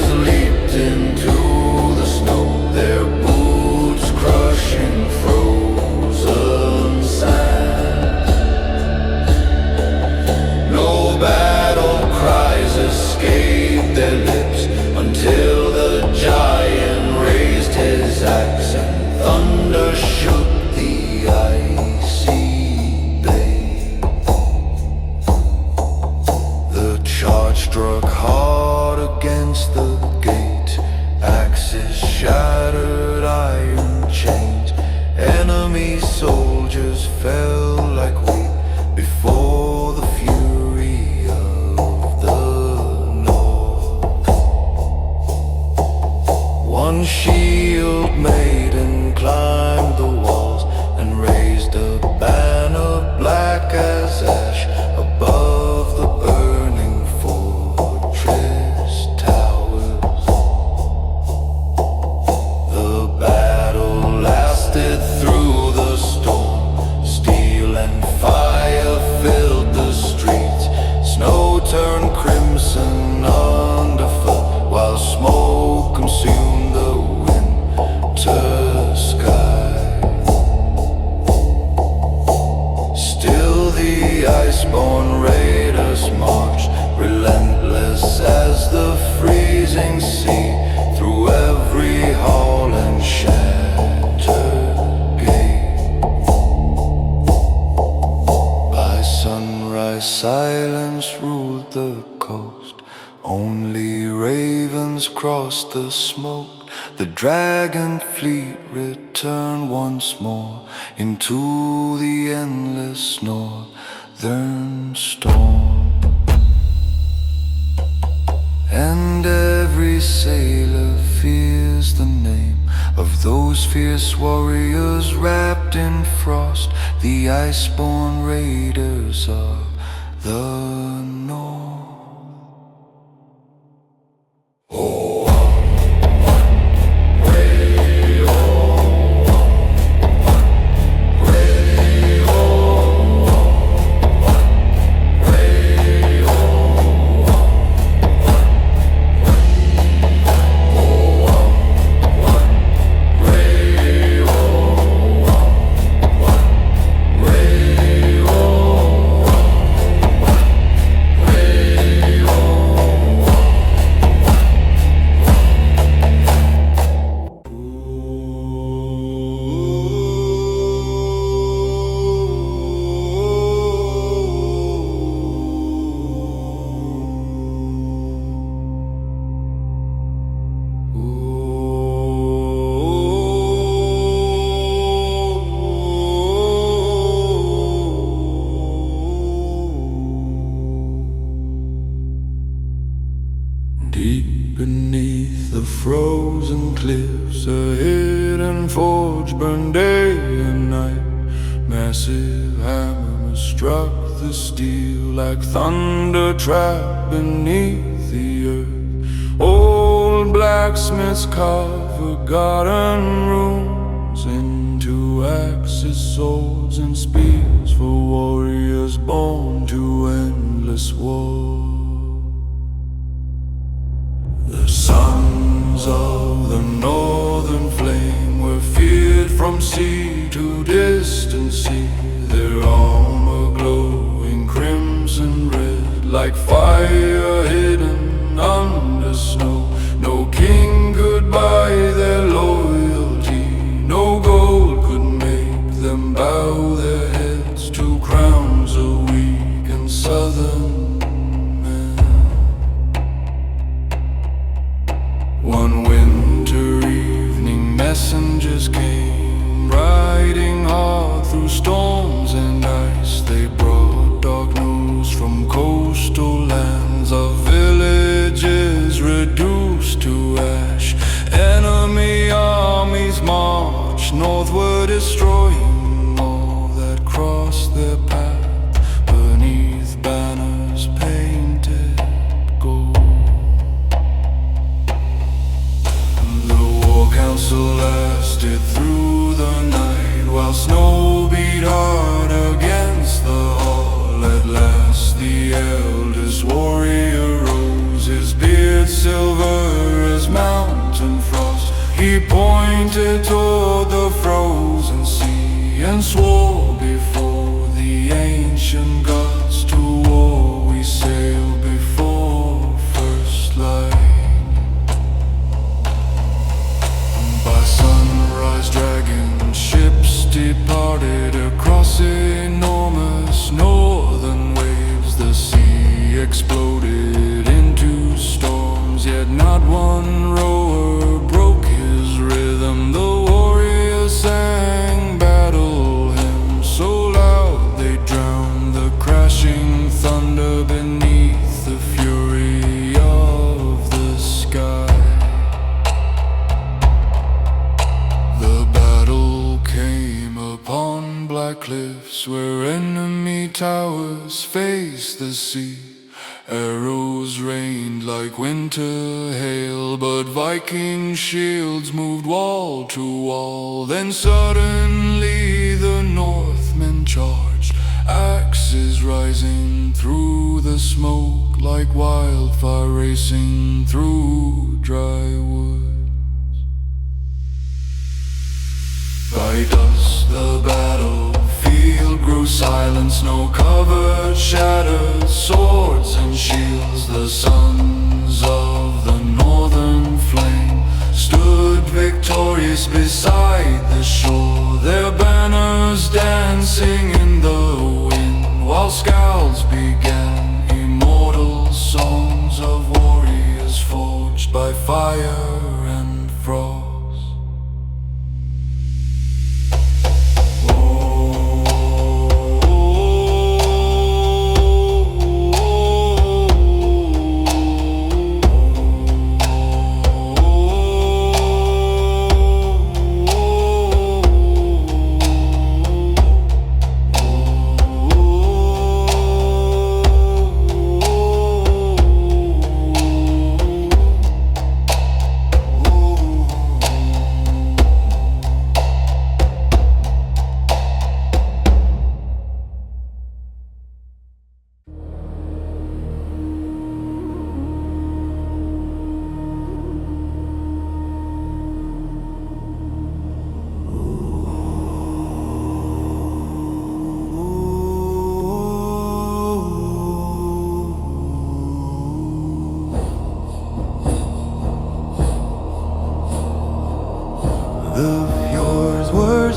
across the smoke, the dragon fleet returned once more into the endless northern storm. And every sailor fears the name of those fierce warriors wrapped in frost, the iceborne raiders of the north. Deep beneath the frozen cliffs, a hidden forge burned day and night. Massive hammers struck the steel like thunder trapped beneath the earth. Old blacksmiths carved forgotten runes into axes, swords, and spears for warriors born to endless war. The sons of the northern flame were feared from sea to distant sea, their armor glowing crimson red like fire hidden under snow. No king could buy their loyalty, no gold could make them bow their heads to crowns of weak and southern. One winter evening, messengers came riding hard through storms and ice. They brought dark news from coastal lands of villages reduced to ash. Enemy armies marched northward, destroying all that crossed their path beneath banners painted gold. Council lasted through the night while snow beat hard against the hall. At last the eldest warrior rose, his beard silver as mountain frost. He pointed toward the frozen sea and swore before the ancient gods, to war we sail before first light. By sunrise dragon ships departed across enormous northern waves. The sea exploded into storms, yet not one rower broke his rhythm. The warriors sang battle hymns so loud they drowned the crashing thunder beneath the fury of the sky. The battle came upon black cliffs where enemy towers faced the sea. Arrows rained like winter hail, but Viking shields moved wall to wall. Then suddenly the Northmen charged, axes rising through the smoke like wildfire racing through dry wood. By dusk the battlefield grew silent, snow-covered, shattered swords and shields. The sons of the northern flame stood victorious beside the shore, their banners dancing in the wind, while scowls began immortal songs of warriors forged by fire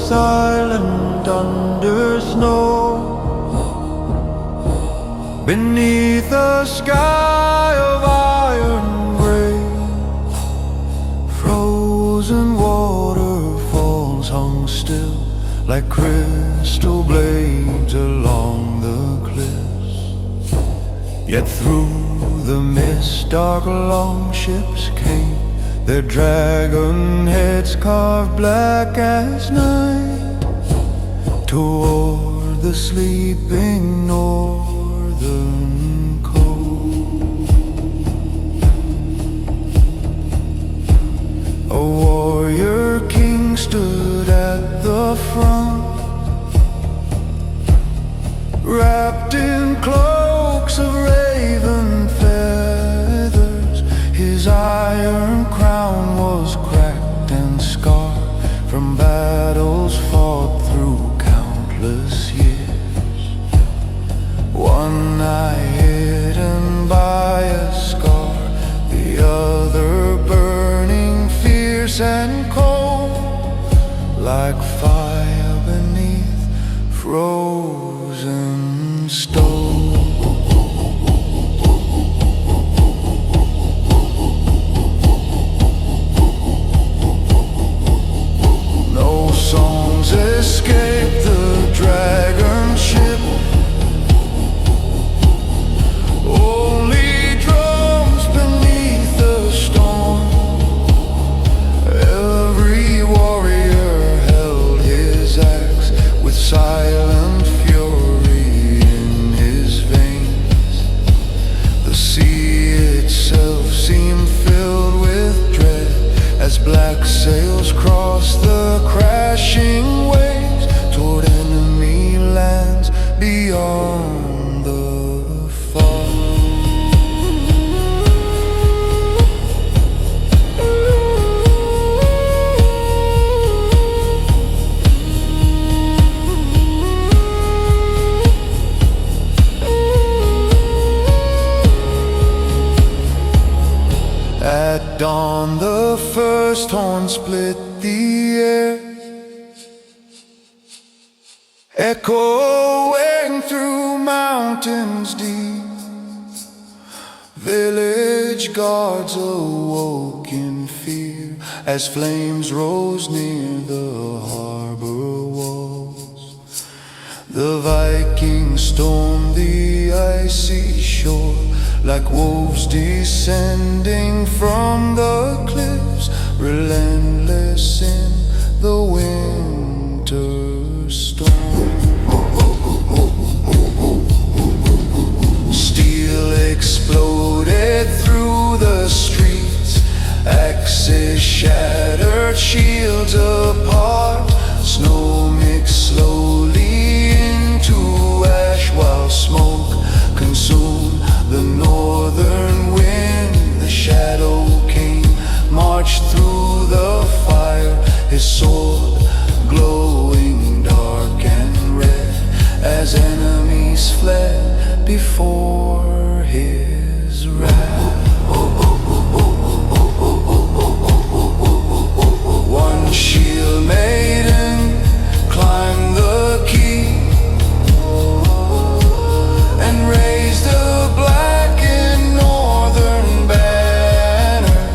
silent under snow, beneath a sky of iron gray. Frozen waterfalls hung still like crystal blades along the cliffs. Yet through the mist dark longships came, their dragon heads carved black as night, toward the sleeping northern coast. A warrior king stood at the front, wrapped in cloaks of raven feathers. His iron crown was cracked and scarred from battles fought through countless years. One eye hidden by a scar, the other burning fierce and cold, like fire beneath frozen stone. No songs escape the dragon ship, only drums beneath the storm. Every warrior held his axe with silent fury in his veins. The sea itself seemed filled with dread as black sails crossed the crashing waves toward enemy lands beyond the fog. At dawn the first horn split the air, echoing through mountains deep. Village guards awoke in fear as flames rose near the harbor walls. The Vikings stormed the icy shore like wolves descending from the cliffs, relentless in the winter storm. Steel exploded through the streets, axes shattered, shields apart. Snow mixed slowly into ash while smoke consumed the northern wind. The shadow king marched through the fire, his sword glowing dark and red as enemies fled before his wrath. One shield maiden climbed the keep and raised a blackened northern banner.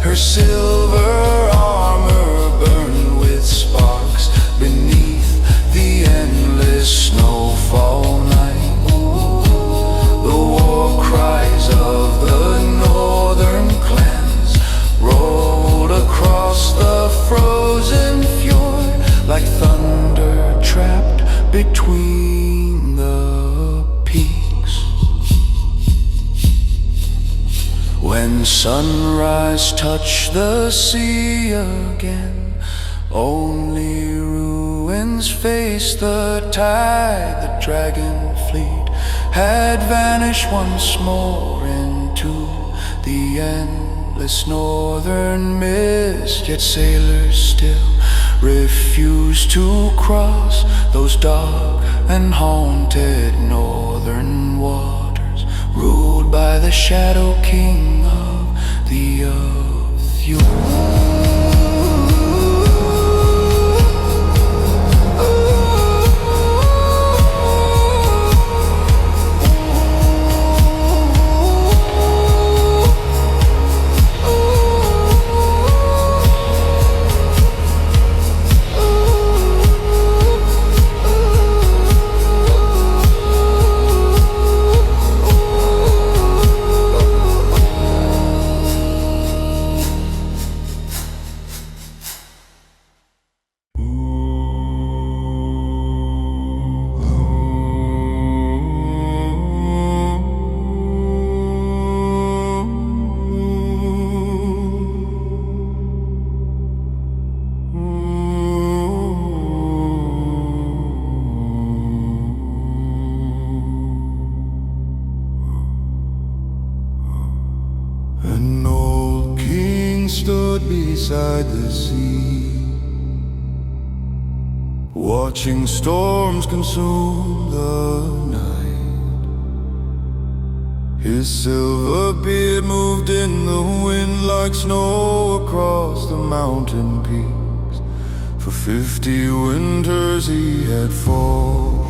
Her silver armor burned with sparks beneath the endless snowfall night. The war cries of the northern clans rolled across the frozen fjord like thunder trapped between the peaks. When sunrise touched the sea again, only ruins faced the tide. The dragon fleet had vanished once more into the endless northern mist. Yet sailors still refuse to cross those dark and haunted northern waters, ruled by the shadow king of the earth. beside the sea, watching storms consume the night. His silver beard moved in the wind like snow across the mountain peaks. For 50 winters he had fought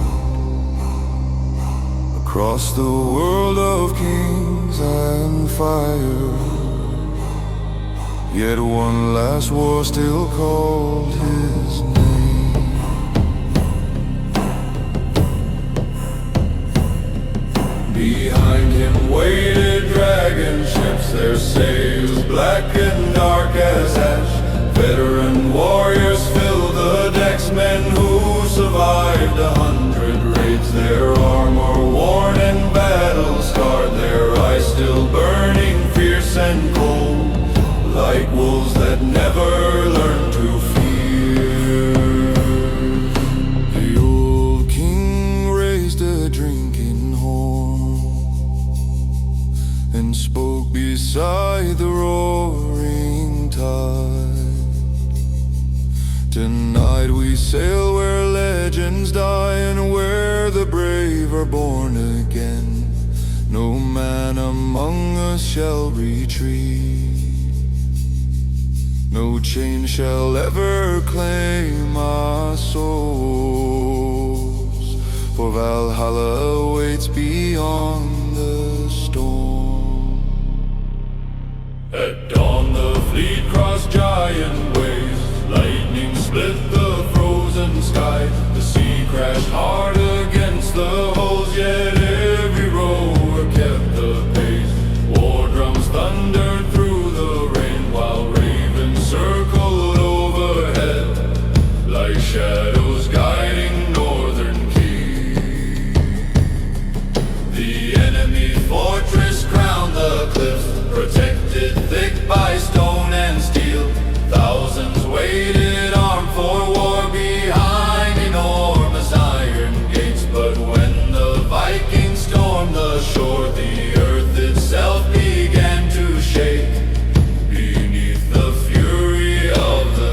across the world of kings and fire. Yet one last war still called his name. Behind him waited dragon ships, their sails black and dark as ash. Veteran warriors filled the decks, men who survived 100 raids. Their armor worn and battle scarred, their eyes still burning fierce and cold, like wolves that never learned to fear. The old king raised a drinking horn and spoke beside the roaring tide. Tonight we sail where legends die and where the brave are born again. No man among us shall retreat, no chain shall ever claim our souls, for Valhalla awaits beyond the storm. At dawn the fleet crossed giant waves, lightning split the frozen sky. The sea crashed hard against the hulls, yet every rower kept the pace. War drums thundered through the rain, while ravens circled overhead, like shadows guiding northern keys. The enemy fortress crowned the cliffs, protected thick by stone and steel. Thousands waited armed for war behind enormous iron gates. But when the Vikings stormed the shore, the earth itself began to shake beneath the fury of the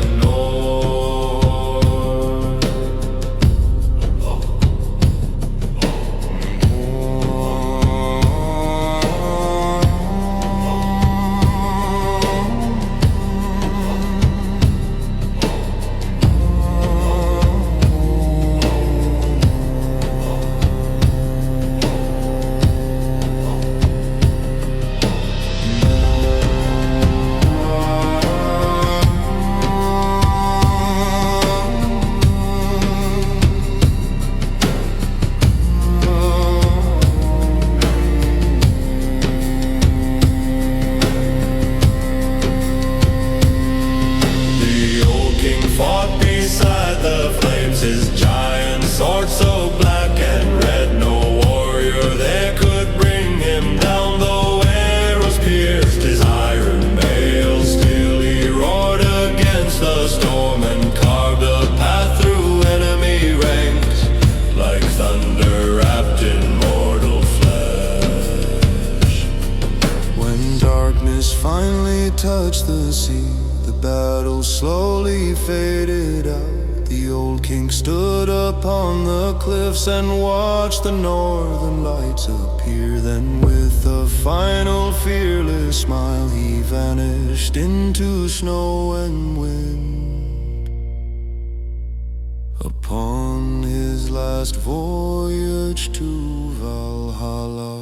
finally touched the sea, the battle slowly faded out. The old king stood upon the cliffs and watched the northern lights appear. Then with a final fearless smile he vanished into snow and wind. Upon his last voyage to Valhalla.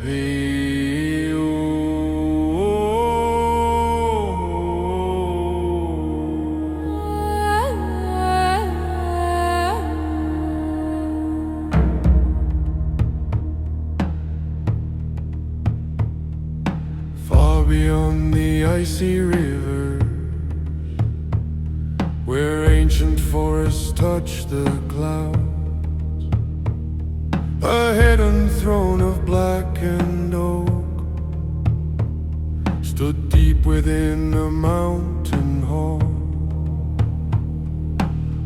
Far beyond the icy river, where ancient forests touch the clouds, a hidden throne of blackened oak stood deep within a mountain hall.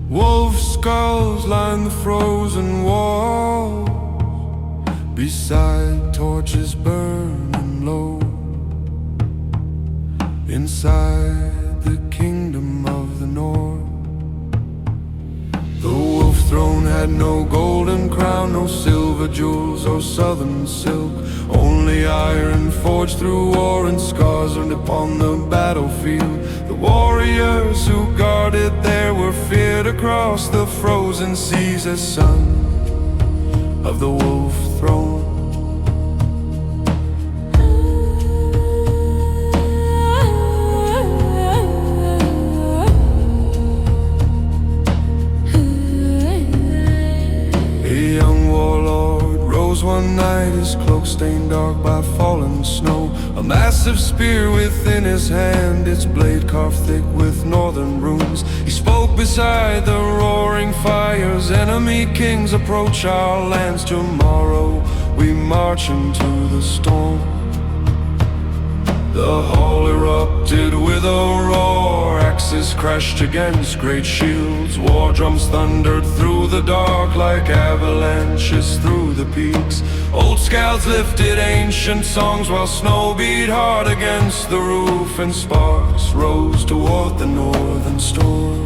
Wolf skulls lined the frozen walls, beside torches burning low. Inside the kingdom of the North, the wolf throne had no golden crown, no silver jewels or southern silk, only iron forged through war and scars earned upon the battlefield. The warriors who guarded there were feared across the frozen seas as sons of the wolf throne. One night, his cloak stained dark by fallen snow, a massive spear within his hand, its blade carved thick with northern runes. He spoke beside the roaring fires, enemy kings approach our lands. Tomorrow we march into the storm. The hall erupted with a roar, axes crashed against great shields, war drums thundered through the dark like avalanches through the peaks. Old scouts lifted ancient songs while snow beat hard against the roof, and sparks rose toward the northern storm.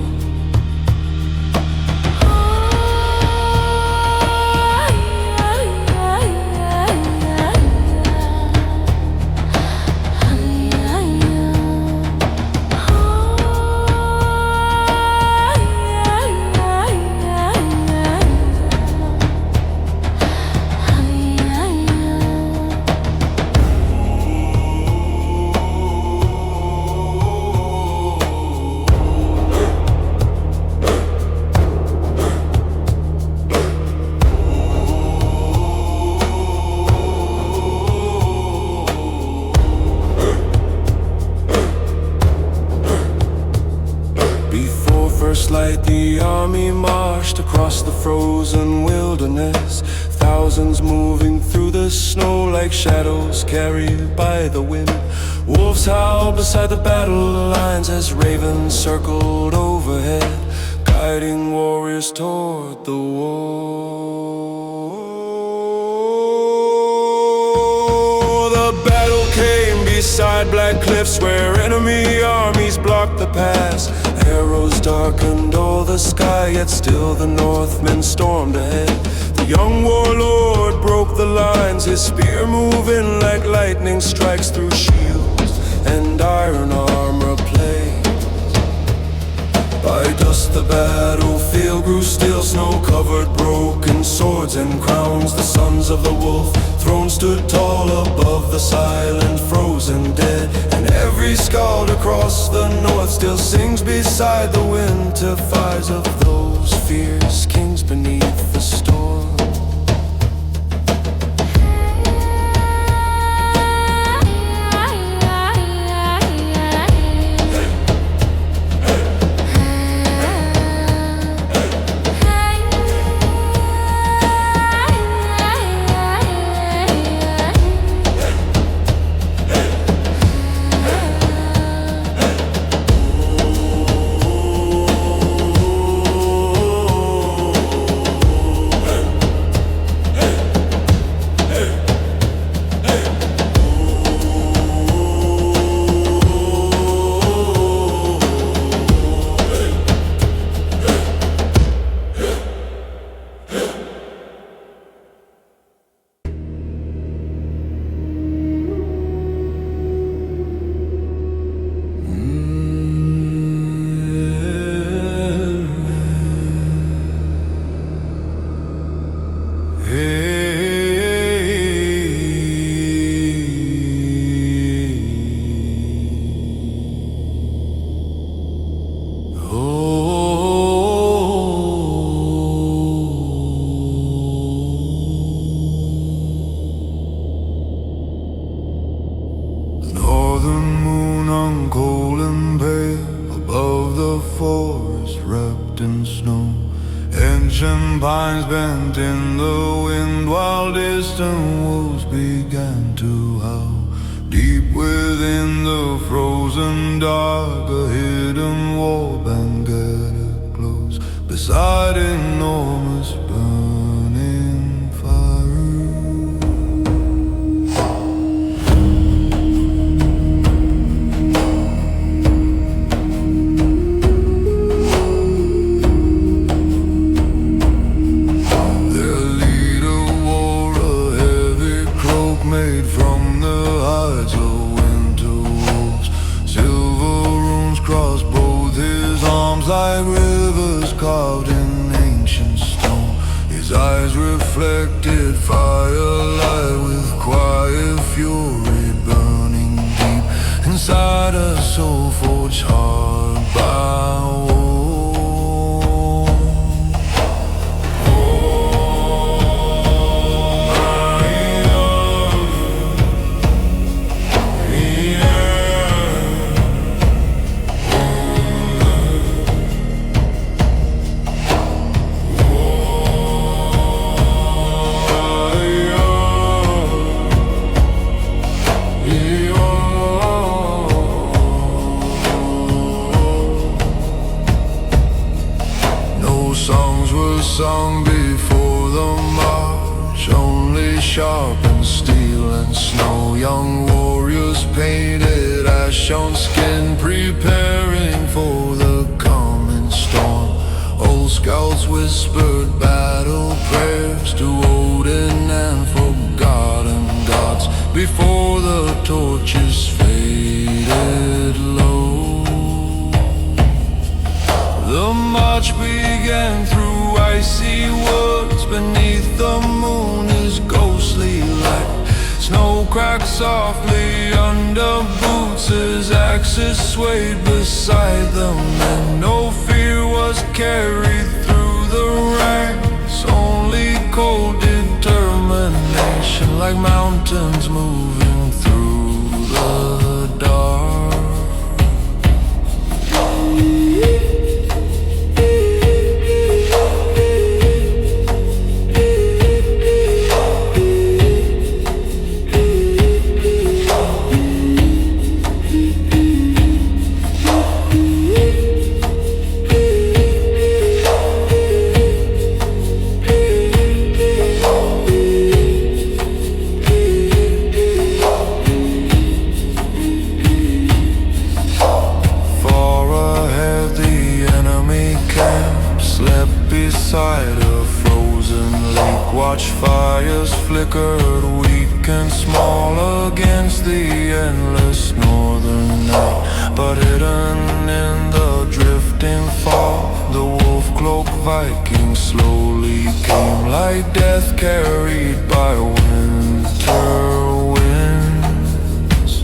Light, the army marched across the frozen wilderness, thousands moving through the snow like shadows carried by the wind. Wolves howled beside the battle lines as ravens circled overhead, guiding warriors toward the war. The battle came beside black cliffs where enemy armies blocked the pass. Arrows darkened all the sky, yet still the Northmen stormed ahead. The young warlord broke the lines, his spear moving like lightning strikes through shields and iron armor plate. By dusk the battlefield grew still, snow-covered broken swords and crowns. The sons of the wolf throne stood tall above the silent frozen dead, and every skald across the north still sings beside the winter fires of those fierce kings beneath the storm. in snow. Ancient pines bent in the wind while distant wolves began to howl. Deep within the frozen dark, a hidden warband gathered close beside enormous burning fire. Their leader wore a heavy cloak made from the hides of winter wolves. Silver runes crossed both his arms like rivers carved in ancient stone. His eyes reflected firelight with quiet fury burning deep inside a soul forged hard by war. Sung before the march, only sharpened steel and snow. Young warriors painted ash on skin, preparing for the coming storm. Old scouts whispered battle prayers to Odin and forgotten gods before the torches faded low. The march began through icy woods beneath the moon, is ghostly light. Snow cracked softly under boots as axes swayed beside them, and no fear was carried through the ranks, only cold determination like mountains moving through the dark. Beside a frozen lake, watch fires flickered weak and small against the endless northern night. But hidden in the drifting fog, the wolf-cloaked Viking slowly came like death carried by winter winds.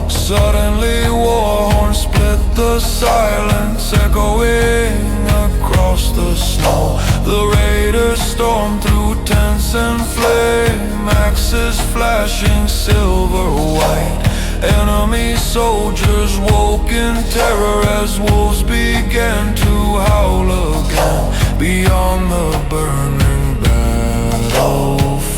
Suddenly war horns split the silence, echoing across the snow. The raiders stormed through tents and flame, axes flashing silver white. Enemy soldiers woke in terror as wolves began to howl again beyond the burning battlefield.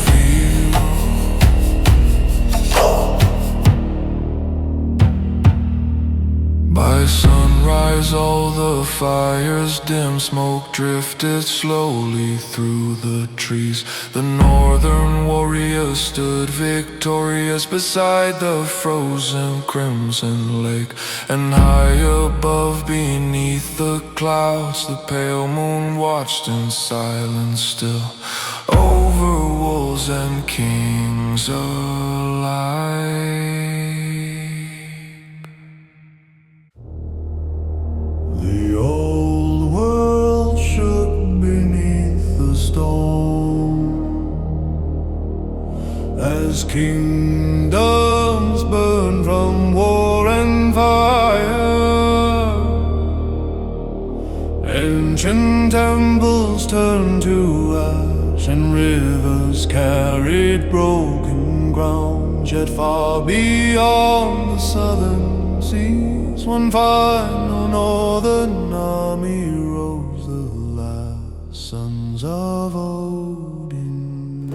By sunrise all the fires dim, smoke drifted slowly through the trees. The northern warriors stood victorious beside the frozen crimson lake. And high above beneath the clouds, the pale moon watched in silence still, over wolves and kings alike. The old world shook beneath the storm as kingdoms burned from war and fire. Ancient temples turned to ash and rivers carried broken ground. Yet far beyond the southern seas, one final while northern army rose, the last sons of Odin.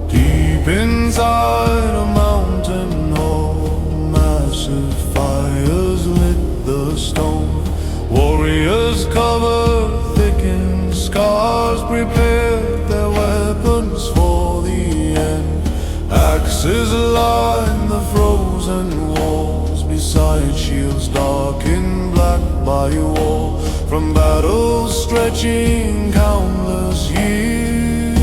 Deep inside a mountain hall, massive fires lit the stone. Warriors covered thick in scars, prepared their weapons for the end. Axes line the frozen walls, beside shields dark in black by war, from battles stretching countless years.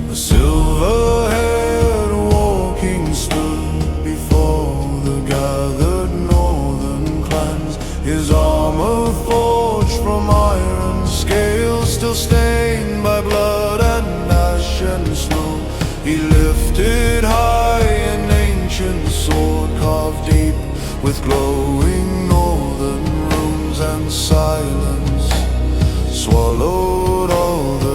A silver-haired war king stood before the gathered northern clans, his armor forged from iron scales, still stained by blood and ash and snow. He lifted high an ancient sword carved deep with glowing northern runes, and silence swallowed all the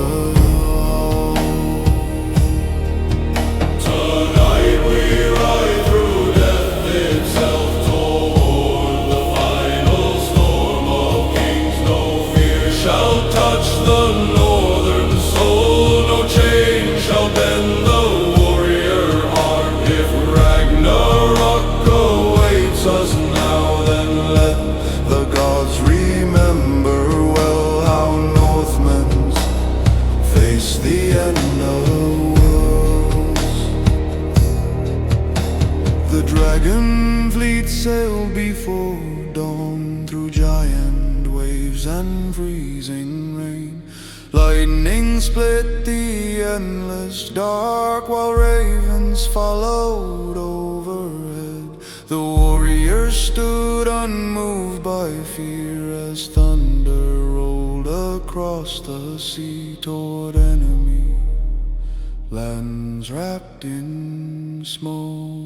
Tonight we ride through death itself toward the final storm of kings. No fear shall touch the northern soul, no chain shall bend the warrior heart. If Ragnarök awaits us now, then let the gods remember well how Northmen face the end of worlds. The dragon fleet sailed before dawn through giant waves and freezing rain. Lightning split the endless dark, while ravens followed overhead. The warriors stood unmoved by fear as thunder rolled across the sea toward enemy lands wrapped in smoke.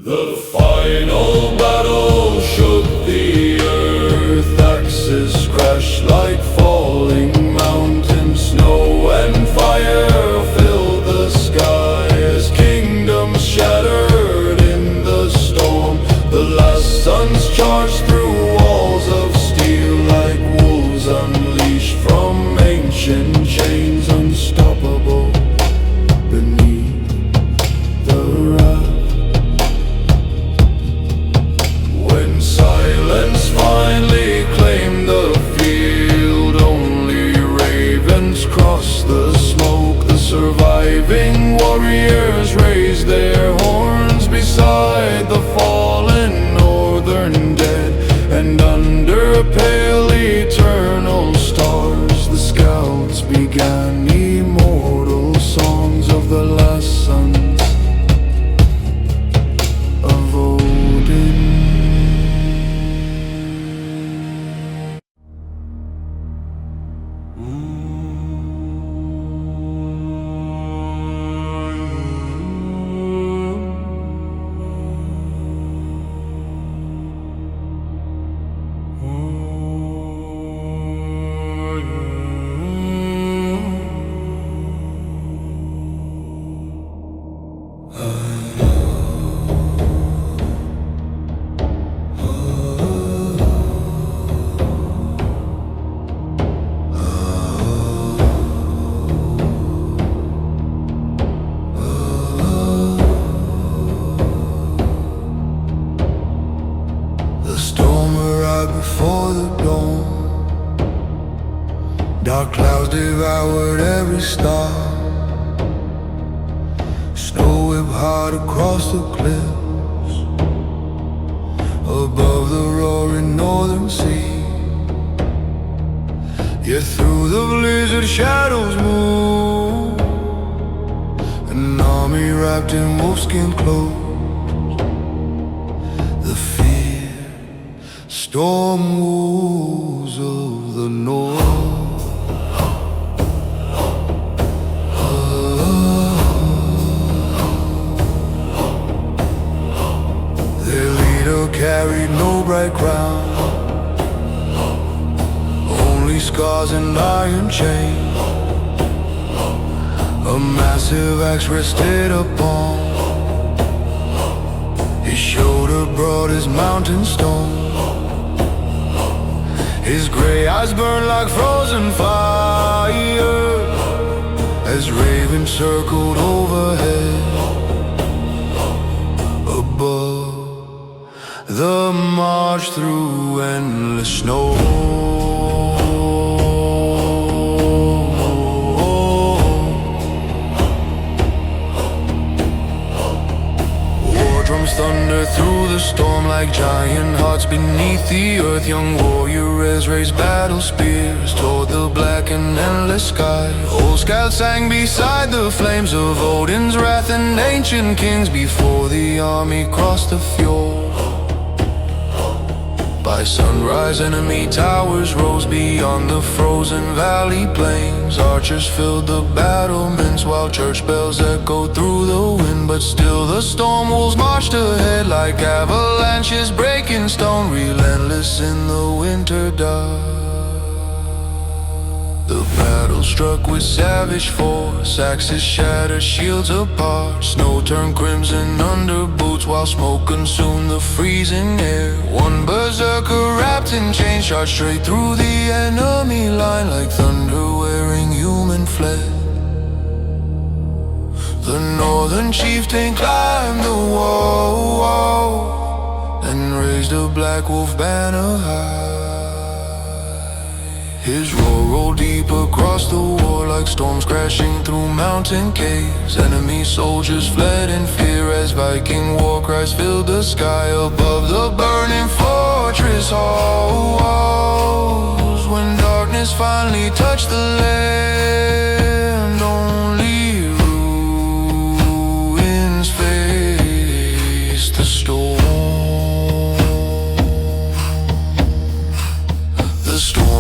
the final battle shook the earth. Axes crashed like falling mountains. Snow and fire filled the sky as kingdoms shattered in the storm. The last sons charged through walls of steel like wolves unleashed from ancient chains, unstoppable beneath the wrath. When silence finally claimed the field, only ravens crossed the smoke. The surviving warriors raised their horns beside the fallen northern dead, and under pale eternal stars the scouts began immortal songs of the last sons of Odin. The storm arrived before the dawn. Dark clouds devoured every star. Snow whipped hard across the cliffs above the roaring northern sea. Yet through the blizzard shadows moved an army wrapped in wolfskin clothes. The fear storm wolves of the north. Their leader carried no bright crown, only scars and iron chains. A massive axe rested upon his shoulder, broad as mountain stone. His gray eyes burned like frozen fire as ravens circled overhead. Above the march through endless snow, war drums thunder through the storm like giant hearts beneath the earth. Young warriors raised battle spears toward the black and endless sky. Old scouts sang beside the flames of Odin's wrath and ancient kings before the army crossed the fjord. By sunrise, enemy towers rose beyond the frozen valley plains. Archers filled the battlements while church bells echoed through the wind. But still the storm wolves marched ahead like avalanches breaking stone, relentless in the winter dark. The battle struck with savage force, axes shattered, shields apart. Snow turned crimson under boots while smoke consumed the freezing air. One berserker wrapped in chains shot straight through the enemy line like thunder wearing human flesh. The northern chieftain climbed the wall and raised a black wolf banner high. His roar rolled deep across the war like storms crashing through mountain caves. Enemy soldiers fled in fear as Viking war cries filled the sky above the burning fortress halls. When darkness finally touched the land, only ruins faced the storm.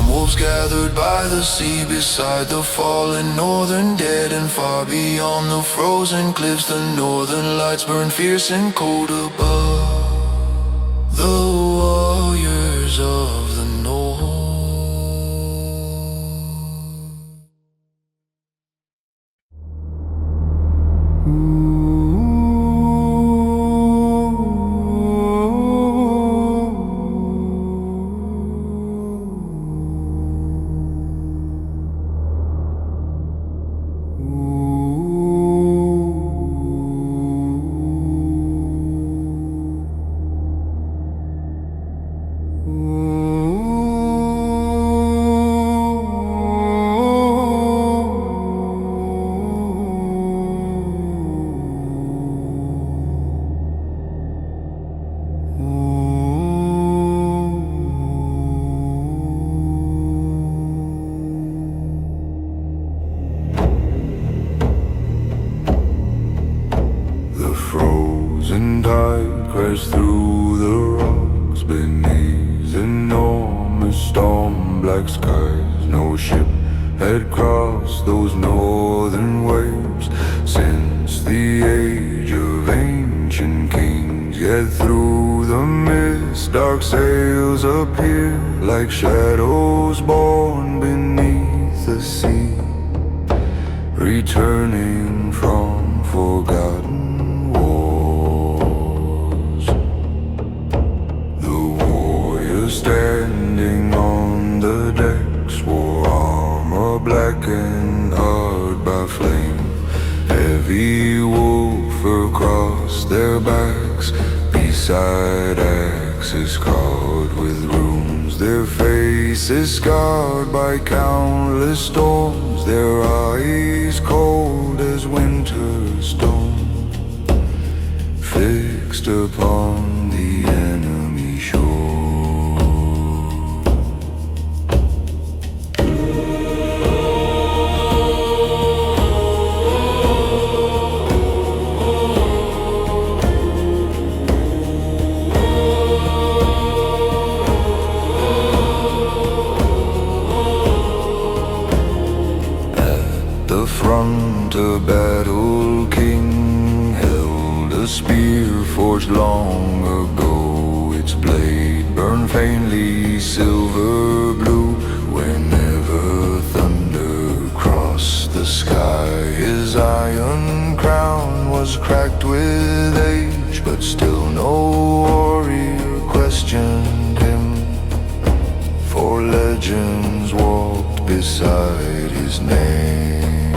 Wolves gathered by the sea beside the fallen northern dead. And far beyond the frozen cliffs the northern lights burn fierce and cold above the warriors of the north. Crashed through the rocks beneath enormous storm black skies. No ship had crossed those northern waves since the age of ancient kings. Yet through the mist dark sails appear like shadows born beneath the sea, returning from forgotten standing on the decks wore armor black and hard by flame. Heavy wolf across their backs beside axes carved with runes. Their faces scarred by countless storms, their eyes cold as winter stone, fixed upon the enemy shore. Front a battle king held a spear forged long ago. Its blade burned faintly silver blue whenever age, but still no warrior questioned him. For legends walked beside his name.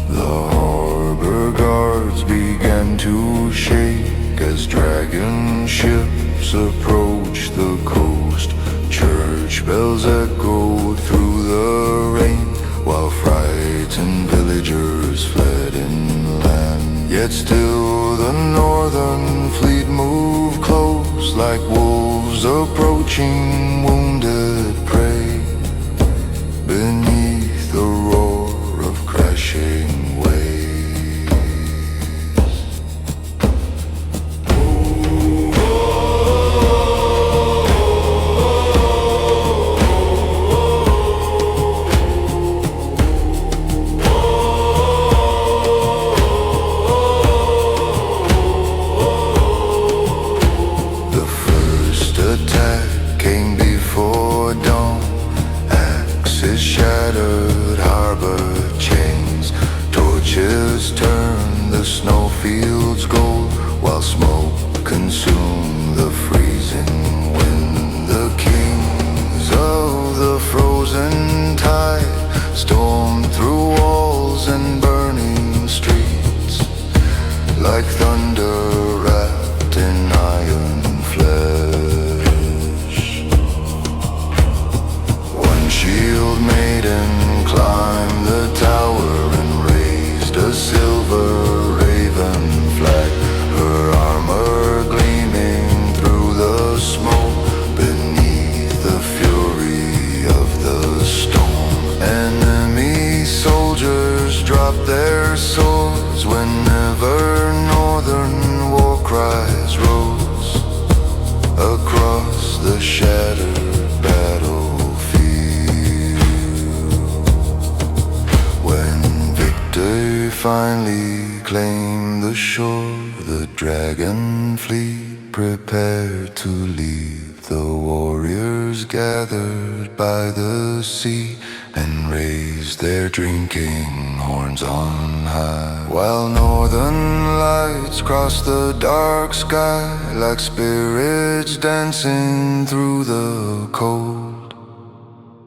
The harbor guards began to shake as dragon ships approached the coast. Church bells echoed through the rain, while frightened villagers fled inland. Yet still the northern fleet moved close, like wolves approaching wounded prey, beneath the roar of crashing waves. Shattered harbor chains, torches turn the snowfields gold, while smoke consumed the freezing wind. The kings of the frozen tide stormed through walls and burning streets, like thunder wrapped in iron flesh. One shield maiden climbed the tower and raised a silver raven flag, her armor gleaming through the smoke beneath the fury of the storm. Enemy soldiers dropped their swords whenever northern war cries rose across the shattered battlefield. Finally claimed the shore, the dragon fleet prepared to leave. The warriors gathered by the sea and raised their drinking horns on high, while northern lights crossed the dark sky, like spirits dancing through the cold,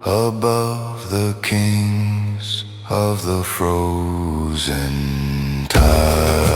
above the kings of the frozen tide.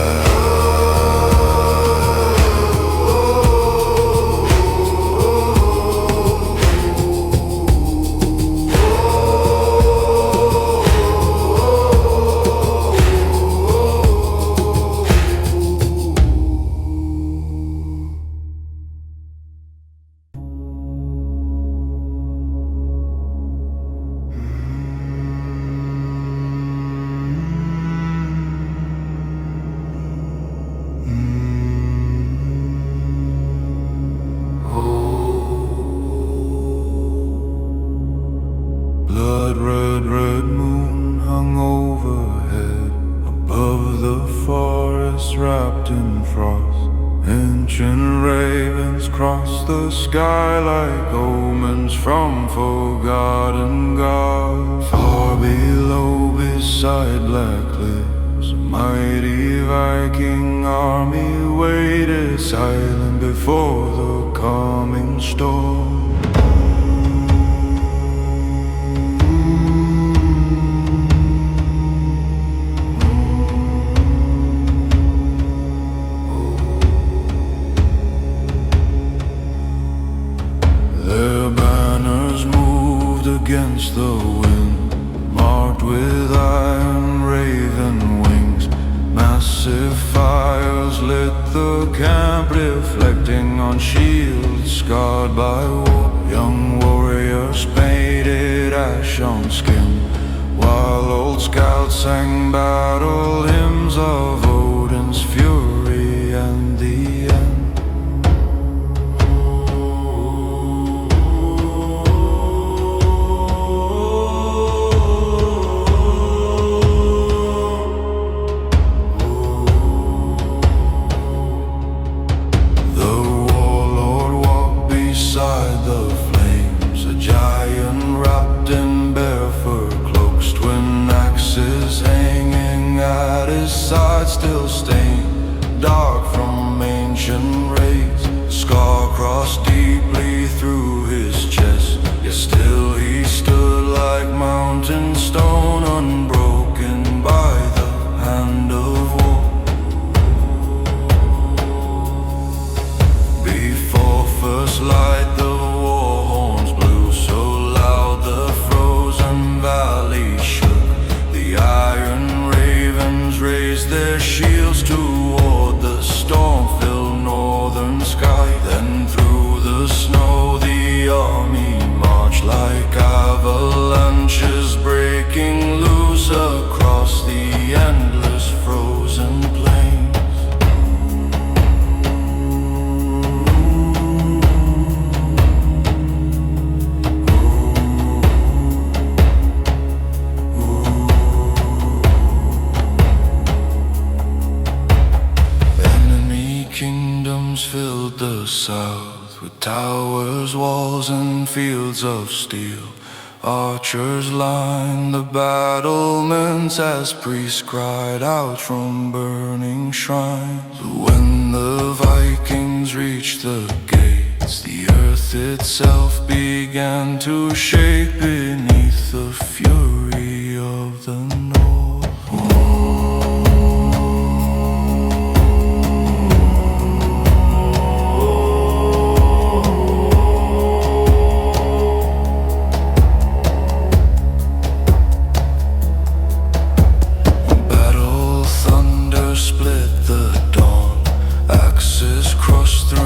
Red moon hung overhead, above the forest wrapped in frost. Ancient ravens crossed the sky like omens from forgotten gods. Far below, beside black cliffs, a mighty Viking army waited silent before the coming storm. Against the wind, marked with iron raven wings. Massive fires lit the camp, reflecting on shields scarred by war. Young warriors painted ash on skin, while old scouts sang battle hymns of Odin's fury and the end. Still stained sky. Then through the snow the army marched like avalanches, breaking loose across the endless frozen plains. Enemy kingdoms filled the south with towers, walls, and fields of steel. Archers lined the battlements as priests cried out from burning shrines. When the Vikings reached the gates, the earth itself began to shake beneath the fury of the North. Split the dawn, axes crushed through